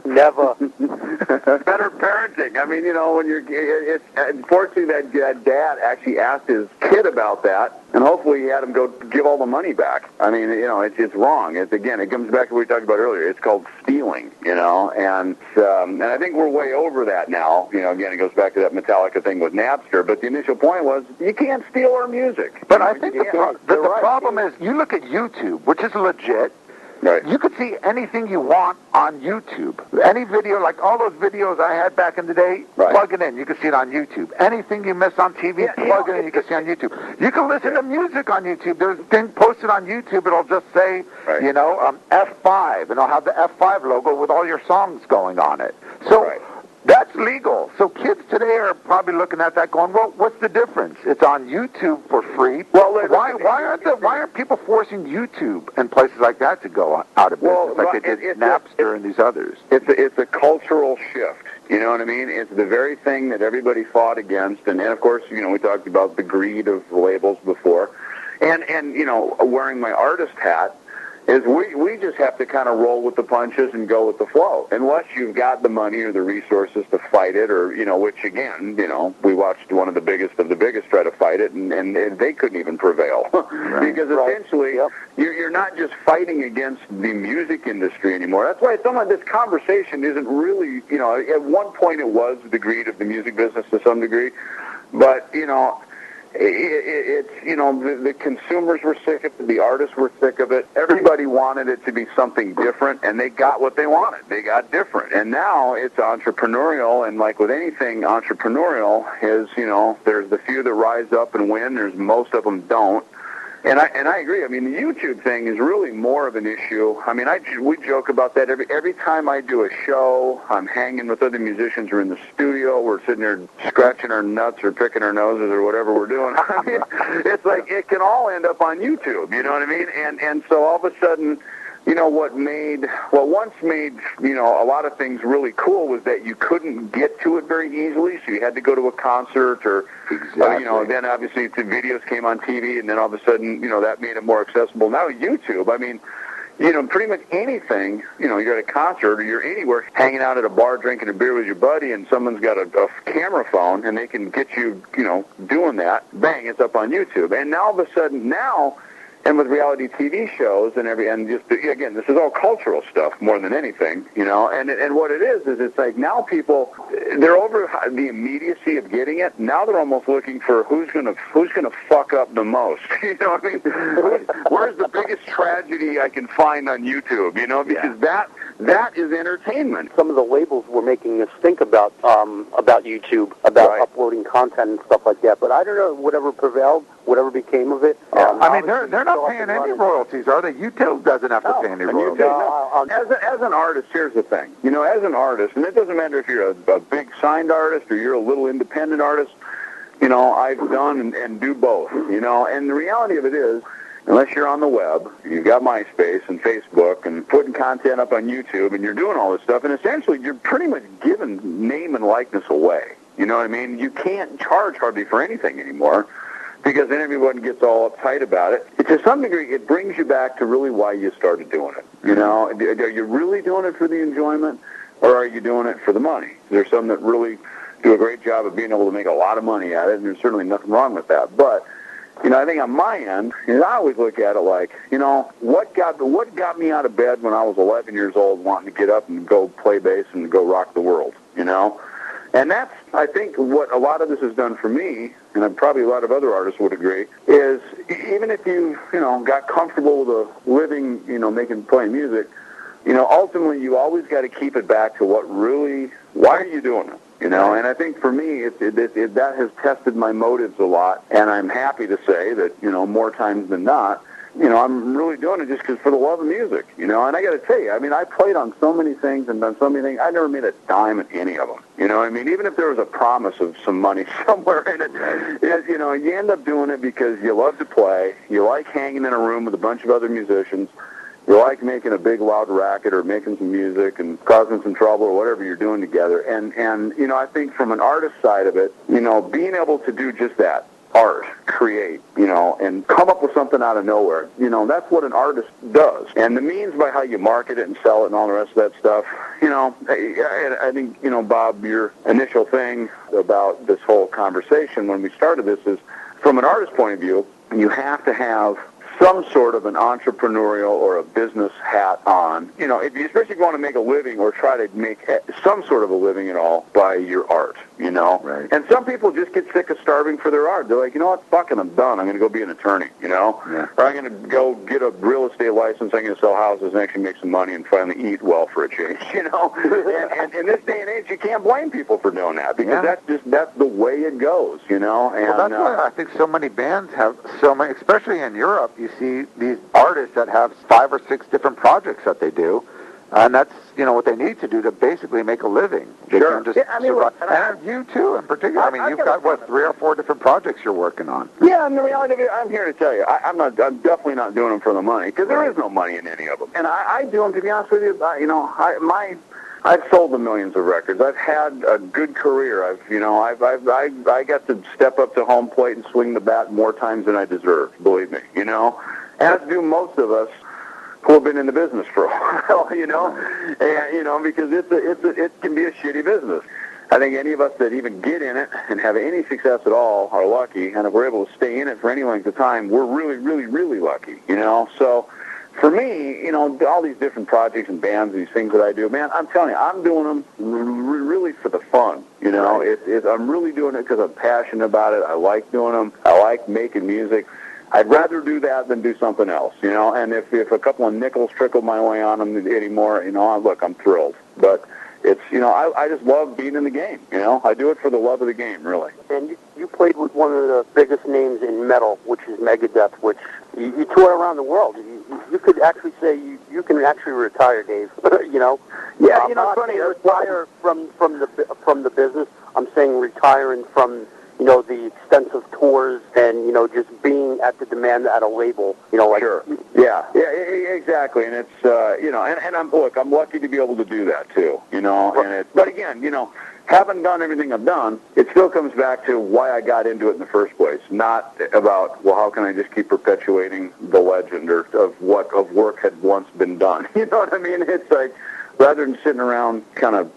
Never. Better parenting. When it's unfortunately that dad actually asked his kid about that, and hopefully he had him go give all the money back. It's wrong. It comes back to what we talked about earlier. It's called stealing, and I think we're way over that now. Again, it goes back to that Metallica thing with Napster, but the initial point was you can't steal our music. But I think the problem is you look at YouTube, which is legit. Right. You could see anything you want on YouTube. Any video, like all those videos I had back in the day, plug it in. You can see it on YouTube. Anything you miss on TV, plug it in. You can see on YouTube. You can listen to music on YouTube. There's a thing posted on YouTube. It'll just say, F5, and it'll have the F5 logo with all your songs going on it. So that's legal. So kids today are probably looking at that going, well, what's the difference? It's on YouTube for free. Well, why aren't people forcing YouTube and places like that to go out of business like they did Napster and these others? It's a cultural shift. You know what I mean? It's the very thing that everybody fought against, and of course, we talked about the greed of labels before, and wearing my artist hat. Is we just have to kind of roll with the punches and go with the flow. Unless you've got the money or the resources to fight it, or, which again, we watched one of the biggest try to fight it, and they couldn't even prevail. Because essentially, you're not just fighting against the music industry anymore. That's why some of this conversation isn't really, at one point it was the greed of the music business to some degree, but, the consumers were sick of it, the artists were sick of it, everybody wanted it to be something different, and they got what they wanted. They got different. And now it's entrepreneurial, and like with anything entrepreneurial is, there's the few that rise up and win, there's most of them don't. And I agree. The YouTube thing is really more of an issue. We joke about that every time I do a show. I'm hanging with other musicians. We're in the studio. We're sitting there scratching our nuts or picking our noses or whatever we're doing. It's like it can all end up on YouTube. You know what I mean? And so all of a sudden, what once made, a lot of things really cool was that you couldn't get to it very easily, so you had to go to a concert or, then obviously the videos came on TV, and then all of a sudden, that made it more accessible. Now YouTube, pretty much anything, you're at a concert or you're anywhere hanging out at a bar drinking a beer with your buddy and someone's got a camera phone and they can get you, doing that, bang, it's up on YouTube. And now all of a sudden, and with reality TV shows and just, again, this is all cultural stuff more than anything, and what it is it's like now people, they're over the immediacy of getting it. Now they're almost looking for who's gonna fuck up the most. Where's the biggest tragedy I can find on YouTube, because that is entertainment. Some of the labels were making us think about YouTube, about uploading content and stuff like that, but I don't know, whatever prevailed, whatever became of it. They're not paying any royalties, are they? YouTube doesn't have to pay any royalties. As an artist, here's the thing. As an artist, and it doesn't matter if you're a big signed artist or you're a little independent artist, I've done and do both, and the reality of it is, unless you're on the web, you've got MySpace and Facebook and putting content up on YouTube and you're doing all this stuff, and essentially you're pretty much giving name and likeness away. You know what I mean? You can't charge hardly for anything anymore, because then everyone gets all uptight about it. To some degree, it brings you back to really why you started doing it. Are you really doing it for the enjoyment, or are you doing it for the money? There's some that really do a great job of being able to make a lot of money at it, and there's certainly nothing wrong with that. But, I think on my end, I always look at it like, what got me out of bed when I was 11 years old wanting to get up and go play bass and go rock the world, And that's, I think, what a lot of this has done for me, and probably a lot of other artists would agree, is even if you, got comfortable with a living, playing music, ultimately you always got to keep it back to why are you doing it? And I think for me, that has tested my motives a lot, and I'm happy to say that, more times than not, I'm really doing it just because for the love of music, and I got to tell you, I played on so many things and done so many things, I never made a dime at any of them, even if there was a promise of some money somewhere in it, you end up doing it because you love to play, you like hanging in a room with a bunch of other musicians, you like making a big loud racket or making some music and causing some trouble or whatever you're doing together. And I think from an artist side of it, being able to do just that, art, create, and come up with something out of nowhere, that's what an artist does. And the means by how you market it and sell it and all the rest of that stuff, I think, Bob, your initial thing about this whole conversation when we started this is, from an artist's point of view, you have to have some sort of an entrepreneurial or a business hat on, especially if you want to make a living or try to make some sort of a living at all by your art, Right. And some people just get sick of starving for their art. They're like, what, fucking, I'm done. I'm going to go be an attorney, Yeah. Or I'm going to go get a real estate license. I'm going to sell houses and actually make some money and finally eat well for a change, and in this day and age, you can't blame people for doing that because that's the way it goes, And, Well, that's why I think so many bands have so many, especially in Europe, you see these artists that have 5 or 6 different projects that they do, and that's what they need to do to basically make a living. They Sure. can't just survive. look, and you too, in particular. You've got 3 or 4 different projects you're working on. Yeah, and the reality of it, I'm here to tell you, I'm definitely not doing them for the money because there is no money in any of them, and I do them to be honest with you. I've sold the millions of records. I've had a good career. I got to step up to home plate and swing the bat more times than I deserve. Believe me, as do most of us who have been in the business for a while, and because it can be a shitty business. I think any of us that even get in it and have any success at all are lucky, and if we're able to stay in it for any length of time, we're really, really, really lucky, So for me, all these different projects and bands, these things that I do, man, I'm telling you, I'm doing them really for the fun, I'm really doing it because I'm passionate about it. I like doing them. I like making music. I'd rather do that than do something else, and if a couple of nickels trickle my way on them anymore, look, I'm thrilled. But it's, I just love being in the game, I do it for the love of the game, really. And you played with one of the biggest names in metal, which is Megadeth, which you tour around the world. You could actually say you can actually retire, Dave. Yeah, not funny. Retire from the business. I'm saying retiring from the extensive tours and just being at the demand at a label. Sure. Yeah, exactly. And it's and I'm lucky to be able to do that too. But again, haven't done everything I've done, it still comes back to why I got into it in the first place. Not about, well, how can I just keep perpetuating the legend or of work had once been done. You know what I mean? It's like, rather than sitting around kind of,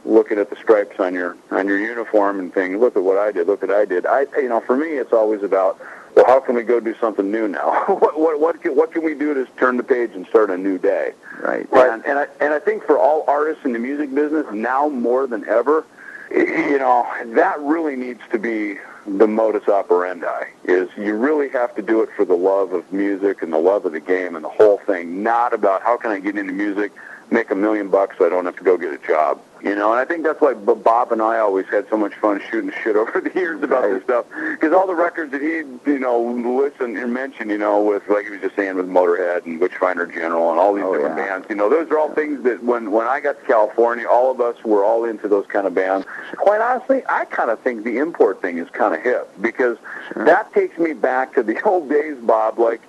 looking at the stripes on your uniform and thinking, look at what I did, for me, it's always about, well, how can we go do something new now? What can we do to turn the page and start a new day? Right. And I think for all artists in the music business, now more than ever, that really needs to be the modus operandi, is you really have to do it for the love of music and the love of the game and the whole thing, not about how can I get into music, make $1 million so I don't have to go get a job. And I think that's why Bob and I always had so much fun shooting shit over the years about this stuff, because all the records that he, listened and mentioned, with, like he was just saying, with Motorhead and Witchfinder General and all these different bands, those are all things that when I got to California, all of us were all into those kind of bands. Quite honestly, I kind of think the import thing is kind of hip, because that takes me back to the old days, Bob, like,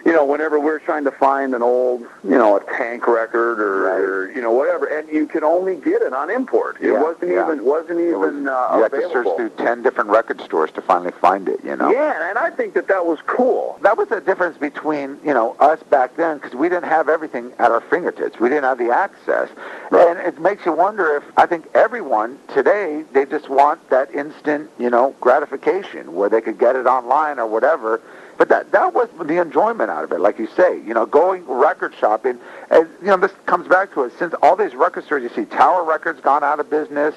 whenever we're trying to find an old, a Tank record or whatever, and you could only get it on import. It wasn't even you had to search through 10 different record stores to finally find it, Yeah, and I think that was cool. That was the difference between, us back then, because we didn't have everything at our fingertips. We didn't have the access. Right. And it makes you wonder if, I think everyone today, they just want that instant, gratification, where they could get it online or whatever. But that was the enjoyment out of it, like you say, going record shopping. And, this comes back to it. Since all these record stores, you see Tower Records gone out of business,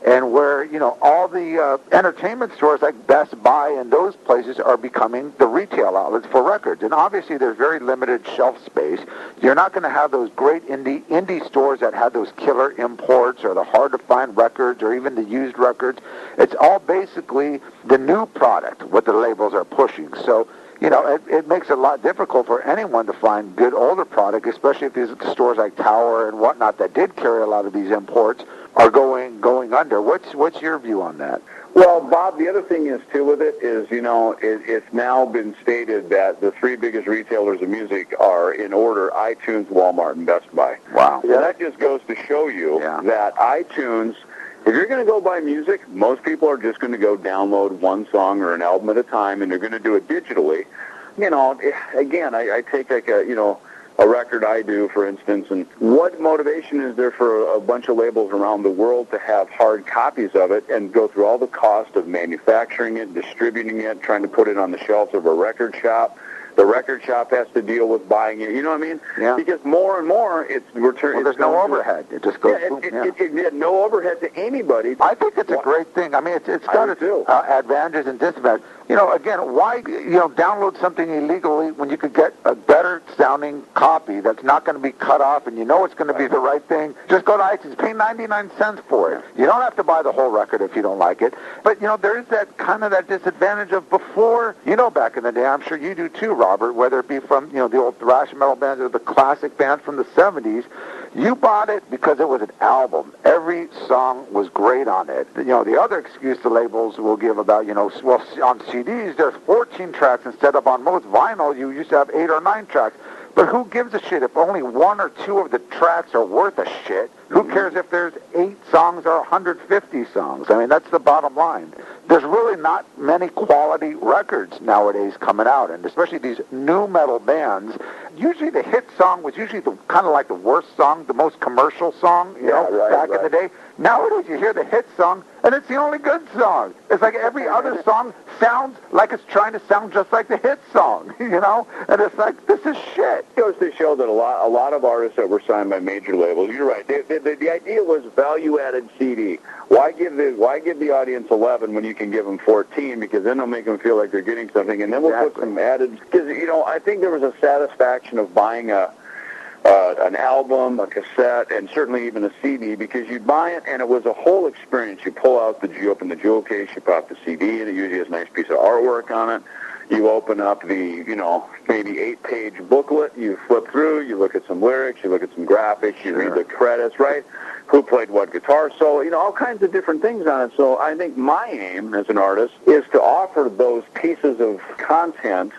and where, all the entertainment stores like Best Buy and those places are becoming the retail outlets for records. And obviously there's very limited shelf space. You're not going to have those great indie stores that have those killer imports or the hard-to-find records or even the used records. It's all basically the new product, what the labels are pushing. So, it makes it a lot difficult for anyone to find good older product, especially if these stores like Tower and whatnot that did carry a lot of these imports are going under. What's your view on that? Well, Bob, the other thing is, too, with it is, it's now been stated that the three biggest retailers of music are, in order, iTunes, Walmart, and Best Buy. Wow. So that just goes to show you that iTunes, if you're going to go buy music, most people are just going to go download one song or an album at a time, and they're going to do it digitally. Again, I take like a record I do, for instance, and what motivation is there for a bunch of labels around the world to have hard copies of it and go through all the cost of manufacturing it, distributing it, trying to put it on the shelves of a record shop? The record shop has to deal with buying it. You know what I mean? Yeah. Because more and more, it's return. Well, there's no overhead. It just goes. It no overhead to anybody. I think it's a great thing. I mean, it's got its advantages and disadvantages. Again, why download something illegally when you could get a better sounding copy that's not going to be cut off and it's going to be the right thing? Just go to iTunes, pay 99 cents for it. You don't have to buy the whole record if you don't like it. But there is that kind of that disadvantage of before. Back in the day, I'm sure you do too, Robert. Whether it be from the old thrash metal bands or the classic bands from the 70s, you bought it because it was an album. Every song was great on it. The other excuse the labels will give about on CDs there's 14 tracks instead of on most vinyl you used to have 8 or 9 tracks. But who gives a shit if only 1 or 2 of the tracks are worth a shit? Who cares if there's 8 songs or 150 songs? I mean, that's the bottom line. There's really not many quality records nowadays coming out, and especially these new metal bands. Usually the hit song was usually kind of like the worst song, the most commercial song, back in the day. Nowadays you hear the hit song, and it's the only good song. It's like every other song sounds like it's trying to sound just like the hit song, And it's like, this is shit. It goes to show that a lot of artists that were signed by major labels, you're right, the idea was value-added CD. Why give the audience 11 when you can give them 14? Because then they'll make them feel like they're getting something, and then we'll put some added. Because I think there was a satisfaction of buying an album, a cassette, and certainly even a CD, because you'd buy it and it was a whole experience. You open the jewel case, you pop the CD, and it usually has a nice piece of artwork on it. You open up the, maybe 8-page booklet, you flip through, you look at some lyrics, you look at some graphics, you read the credits, right? Who played what guitar solo, all kinds of different things on it. So I think my aim as an artist is to offer those pieces of content.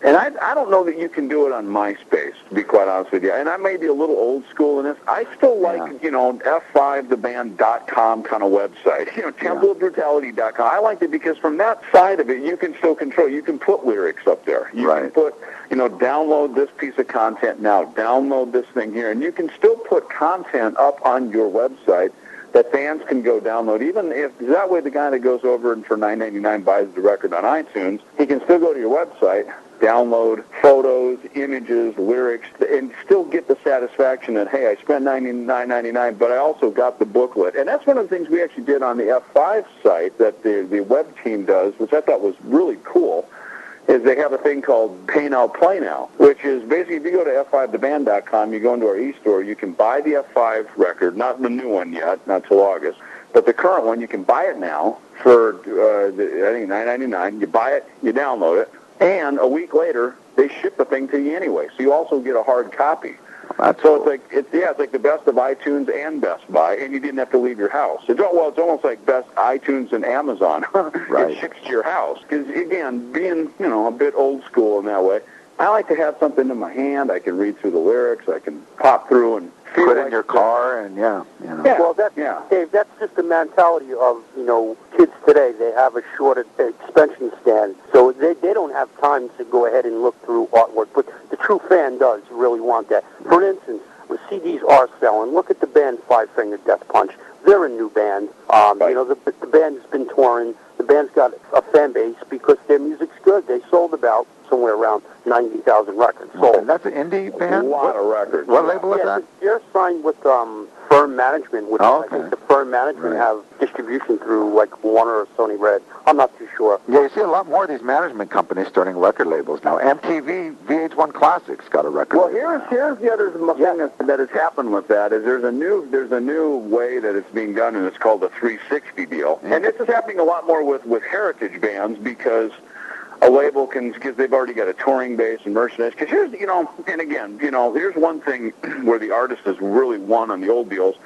And I don't know that you can do it on MySpace, to be quite honest with you. And I may be a little old school in this. I still like, F5theband.com kind of website. Templeofbrutality.com. I liked it because from that side of it, you can still control. You can put lyrics up there. You can put, download this piece of content now. Download this thing here. And you can still put content up on your website that fans can go download. Even if that way the guy that goes over and for $9.99 buys the record on iTunes, he can still go to your website, download photos, images, lyrics, and still get the satisfaction that, hey, I spent $9.99, but I also got the booklet. And that's one of the things we actually did on the F5 site that the web team does, which I thought was really cool, is they have a thing called Pay Now, Play Now, which is basically if you go to F5theband.com, you go into our e-store, you can buy the F5 record, not the new one yet, not till August, but the current one, you can buy it now for, I think, $9.99. You buy it, you download it, and a week later, they ship the thing to you anyway. So you also get a hard copy. So it's like the best of iTunes and Best Buy, and you didn't have to leave your house. It's almost like best iTunes and Amazon. It ships to your house. Because again, being a bit old school in that way, I like to have something in my hand. I can read through the lyrics. I can pop through and put it in your car, and Well, Dave, that's just the mentality of kids today. They have a short expansion stand, so they don't have time to go ahead and look through artwork. But the true fan does really want that. For instance, the CDs are selling. Look at the band Five Finger Death Punch. They're a new band. The band's been touring. The band's got a fan base because their music's good. They sold about somewhere around 90,000 records And sold. that's an indie A band? lot of records. What label is Yeah, that? they're signed with Firm Management, which Oh, I okay. think the Firm Management Right. have distribution through like Warner or Sony Red. I'm not too sure. Yeah, you see a lot more of these management companies starting record labels now. MTV, VH1 Classics got a record Well, label now. here's the other thing that has happened with that is there's a new way that it's being done, and it's called the 360 deal. And this is happening a lot more with heritage bands because a label because they've already got a touring base and merchandise. Because here's, and again, here's one thing where the artist has really won on the old deals.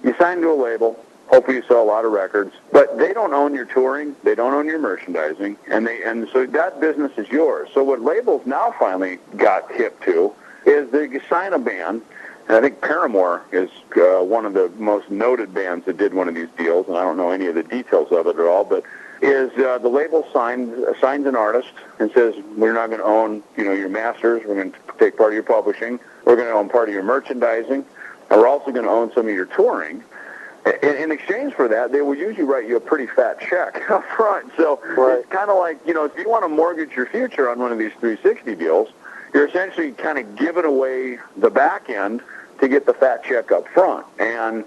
You sign to a label, hopefully you sell a lot of records, but they don't own your touring, they don't own your merchandising, and so that business is yours. So what labels now finally got hip to is they sign a band, and I think Paramore is one of the most noted bands that did one of these deals, and I don't know any of the details of it at all, but is the label signs an artist and says, we're not going to own, your masters, we're going to take part of your publishing, we're going to own part of your merchandising, and we're also going to own some of your touring. In exchange for that, they will usually write you a pretty fat check up front. So It's kind of like, if you want to mortgage your future on one of these 360 deals, you're essentially kind of giving away the back end to get the fat check up front. And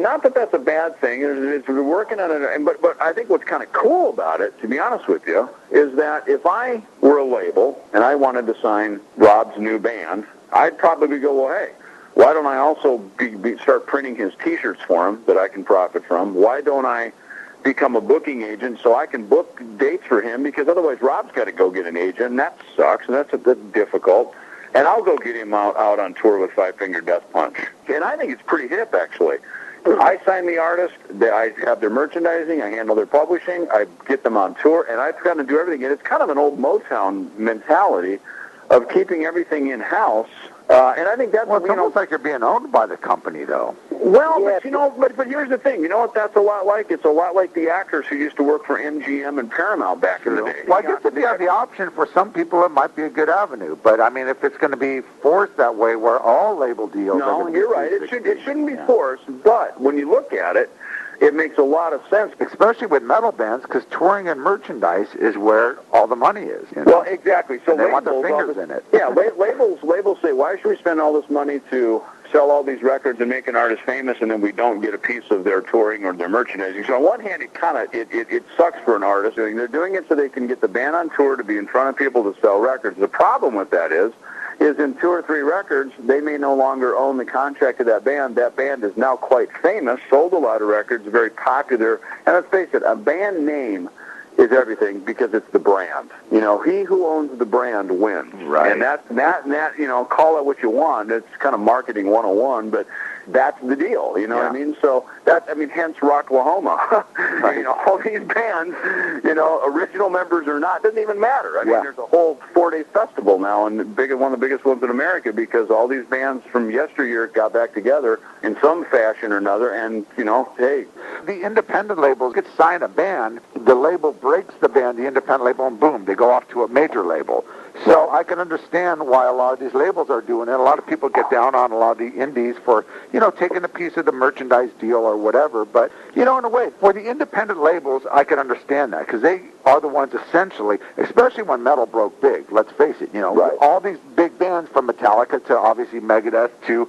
not that that's a bad thing. It's we're working on it, but I think what's kind of cool about it, to be honest with you, is that if I were a label and I wanted to sign Rob's new band, I'd probably go, well, hey, why don't I also start printing his T-shirts for him that I can profit from? Why don't I become a booking agent so I can book dates for him? Because otherwise Rob's got to go get an agent, and that sucks, and that's difficult. And I'll go get him out on tour with Five Finger Death Punch. And I think it's pretty hip, actually. I sign the artist, I have their merchandising, I handle their publishing, I get them on tour, and I kind of do everything. And it's kind of an old Motown mentality of keeping everything in-house. And I think that's, Well, it's almost like you're being owned by the company, though. Well, but here's the thing. You know what that's a lot like? It's a lot like the actors who used to work for MGM and Paramount back in the day. Well, I guess if you have the option, for some people, it might be a good avenue. But, I mean, if it's going to be forced that way where all label deals are No, going to you're be right. It 360. shouldn't be forced. But when you look at it, it makes a lot of sense. Especially with metal bands, because touring and merchandise is where all the money is. Well, exactly. So And they want their labels, fingers in it. Yeah, labels say, why should we spend all this money to sell all these records and make an artist famous, and then we don't get a piece of their touring or their merchandising? So on one hand, it sucks for an artist. I mean, they're doing it so they can get the band on tour to be in front of people to sell records. The problem with that is in 2 or 3 records, they may no longer own the contract of that band. That band is now quite famous, sold a lot of records, very popular. And let's face it, a band name is everything because it's the brand. He who owns the brand wins. Right. And that, call it what you want. It's kind of marketing 101, but that's the deal. You know what I mean? So hence Rocklahoma. Right. All these bands, original members or not, doesn't even matter. I mean, there's a whole 4-day festival now, and one of the biggest ones in America, because all these bands from yesteryear got back together in some fashion or another, and, hey. The independent labels could sign a band, the label breaks the band, the independent label, and boom, they go off to a major label. So I can understand why a lot of these labels are doing it. A lot of people get down on a lot of the indies for, taking a piece of the merchandise deal or whatever. But, in a way, for the independent labels, I can understand that because they are the ones essentially, especially when metal broke big, let's face it, Right. all these big bands from Metallica to obviously Megadeth to,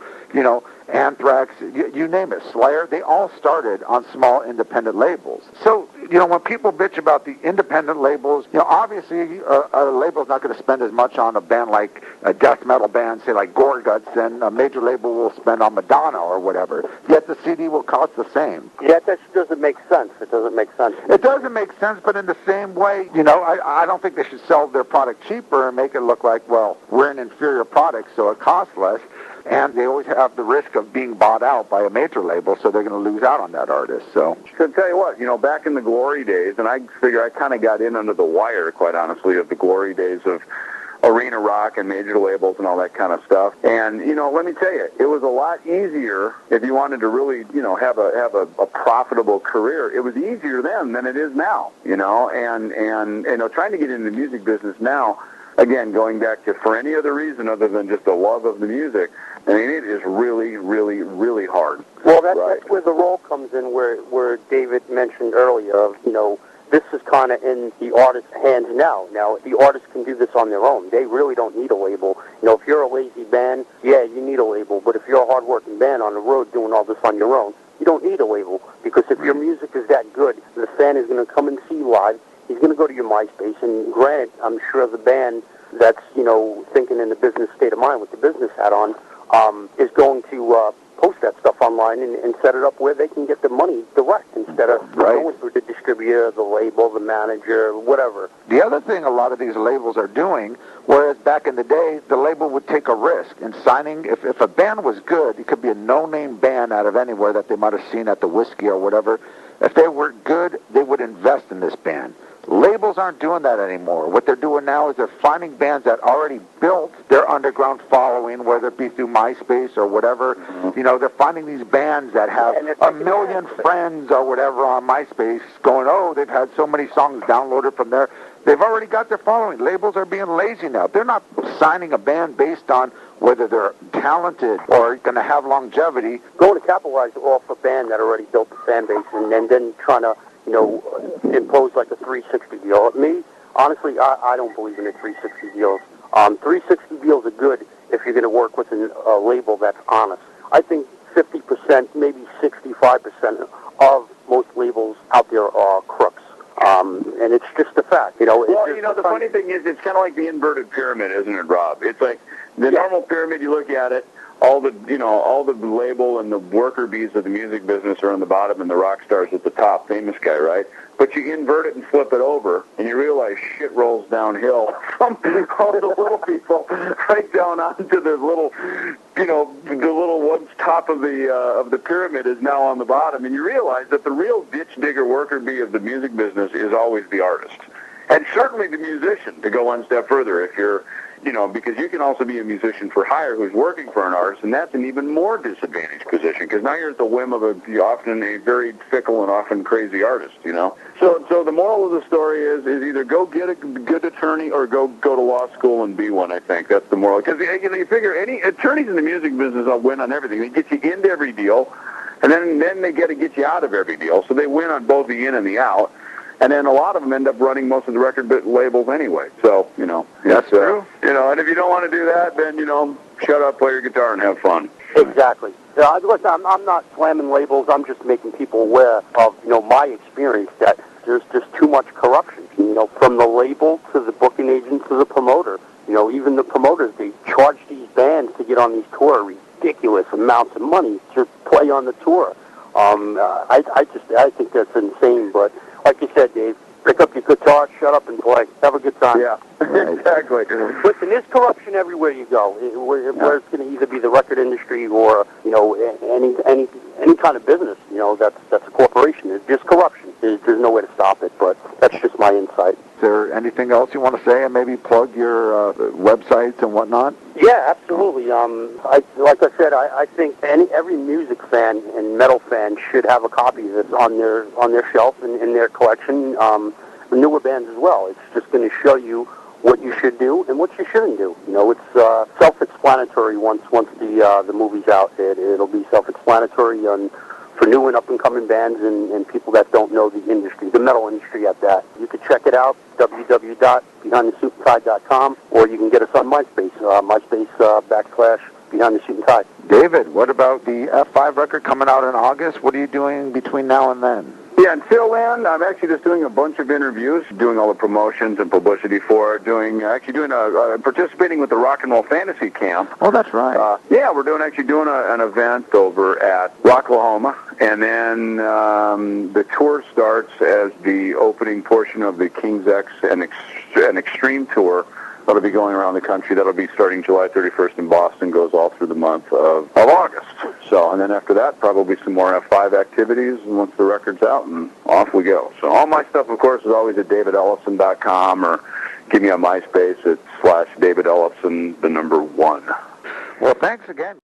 Anthrax, you name it, Slayer, they all started on small independent labels. So, when people bitch about the independent labels, obviously a label's not going to spend as much on a band like a death metal band, say like Gorguts, than a major label will spend on Madonna or whatever. Yet the CD will cost the same. Yeah, that doesn't make sense. It doesn't make sense. It doesn't make sense, but in the same way, I don't think they should sell their product cheaper and make it look like, well, we're an inferior product, so it costs less. And they always have the risk of being bought out by a major label, so they're going to lose out on that artist. So To tell you what, back in the glory days, and I figure I kind of got in under the wire, quite honestly, of the glory days of arena rock and major labels and all that kind of stuff. And, let me tell you, it was a lot easier if you wanted to really, have a profitable career. It was easier then than it is now, and trying to get into the music business now, again, going back to for any other reason other than just the love of the music, I mean, it is really, really, really hard. Well, that's where the role comes in, where David mentioned earlier of, this is kind of in the artist's hands now. Now, the artists can do this on their own. They really don't need a label. You know, if you're a lazy band, yeah, you need a label. But if you're a hard-working band on the road doing all this on your own, you don't need a label. Because if your music is that good, the fan is going to come and see you live. He's going to go to your MySpace. And granted, I'm sure the band that's, you know, thinking in the business state of mind with the business hat on, is going to post that stuff online and set it up where they can get the money direct instead of going through the distributor, the label, the manager, whatever. The other thing a lot of these labels are doing, whereas back in the day, the label would take a risk in signing. If a band was good, it could be a no-name band out of anywhere that they might have seen at the Whiskey or whatever. If they were good, they would invest in this band. Labels aren't doing that anymore. What they're doing now is they're finding bands that already built their underground following, whether it be through MySpace or whatever. Mm-hmm. You know, they're finding these bands that have a million friends or whatever on MySpace going, oh, they've had so many songs downloaded from there. They've already got their following. Labels are being lazy now. They're not signing a band based on whether they're talented or going to have longevity. Going to capitalize off a band that already built the fan base and then trying to, you know, impose like a 360 deal. Me, honestly, I don't believe in the 360 deals. 360 deals are good if you're going to work with a label that's honest. I think 50%, maybe 65% of most labels out there are crooks. And it's just a fact, you know. Well, you know, the funny thing is, it's kind of like the inverted pyramid, isn't it, Rob? It's like the normal pyramid. You look at it, all the label and the worker bees of the music business are on the bottom, and the rock stars at the top, famous guy, right? But you invert it and flip it over, and you realize shit rolls downhill from all the little people right down onto the little, you know, the little one's top of the pyramid is now on the bottom, and you realize that the real ditch digger worker bee of the music business is always the artist, and certainly the musician. To go one step further, if you're, you know, because you can also be a musician for hire who's working for an artist, and that's an even more disadvantaged position, because now you're at the whim of often a very fickle and often crazy artist, you know. So the moral of the story is either go get a good attorney or go to law school and be one, I think. That's the moral. Because, you know, you figure any attorneys in the music business will win on everything. They get you into every deal, and then they get to get you out of every deal. So they win on both the in and the out. And then a lot of them end up running most of the record labels anyway. So, you know. That's true. You know, and if you don't want to do that, then, you know, shut up, play your guitar, and have fun. Exactly. Listen, I'm not slamming labels. I'm just making people aware of, you know, my experience that there's just too much corruption. You know, from the label to the booking agent to the promoter. You know, even the promoters, they charge these bands to get on these tours ridiculous amounts of money to play on the tour. I think that's insane, but like you said, Dave, pick up your guitar, shut up, and play. Have a good time. Yeah, exactly. Listen, there's corruption everywhere you go. Where it's going to either be the record industry or, you know, any kind of business. You know, that's a corporation. There's just corruption. There's no way to stop it. But that's just my insight. Is there anything else you want to say, and maybe plug your websites and whatnot? Yeah, absolutely. Like I said, I think every music fan and metal fan should have a copy of this on their shelf and in their collection. Newer bands as well. It's just going to show you what you should do and what you shouldn't do. You know, it's self-explanatory once the movie's out. It'll be self-explanatory for new and up-and-coming bands and people that don't know the industry, the metal industry at that. You can check it out, www.BehindTheSuitAndTie.com, or you can get us on MySpace, /Behind the Suit and Tie. David, what about the F5 record coming out in August? What are you doing between now and then? Yeah, until then, I'm actually just doing a bunch of interviews, doing all the promotions and publicity for it, participating with the Rock and Roll Fantasy Camp. Oh, that's right. Yeah, we're doing an event over at Rocklahoma, and then the tour starts as the opening portion of the King's X and Extreme Tour. That'll be going around the country. That'll be starting July 31st in Boston, goes all through the month of August. So, and then after that, probably some more F5 activities, and once the record's out, and off we go. So all my stuff, of course, is always at davidellefson.com, or give me a MySpace at /DavidEllefson1. Well, thanks again.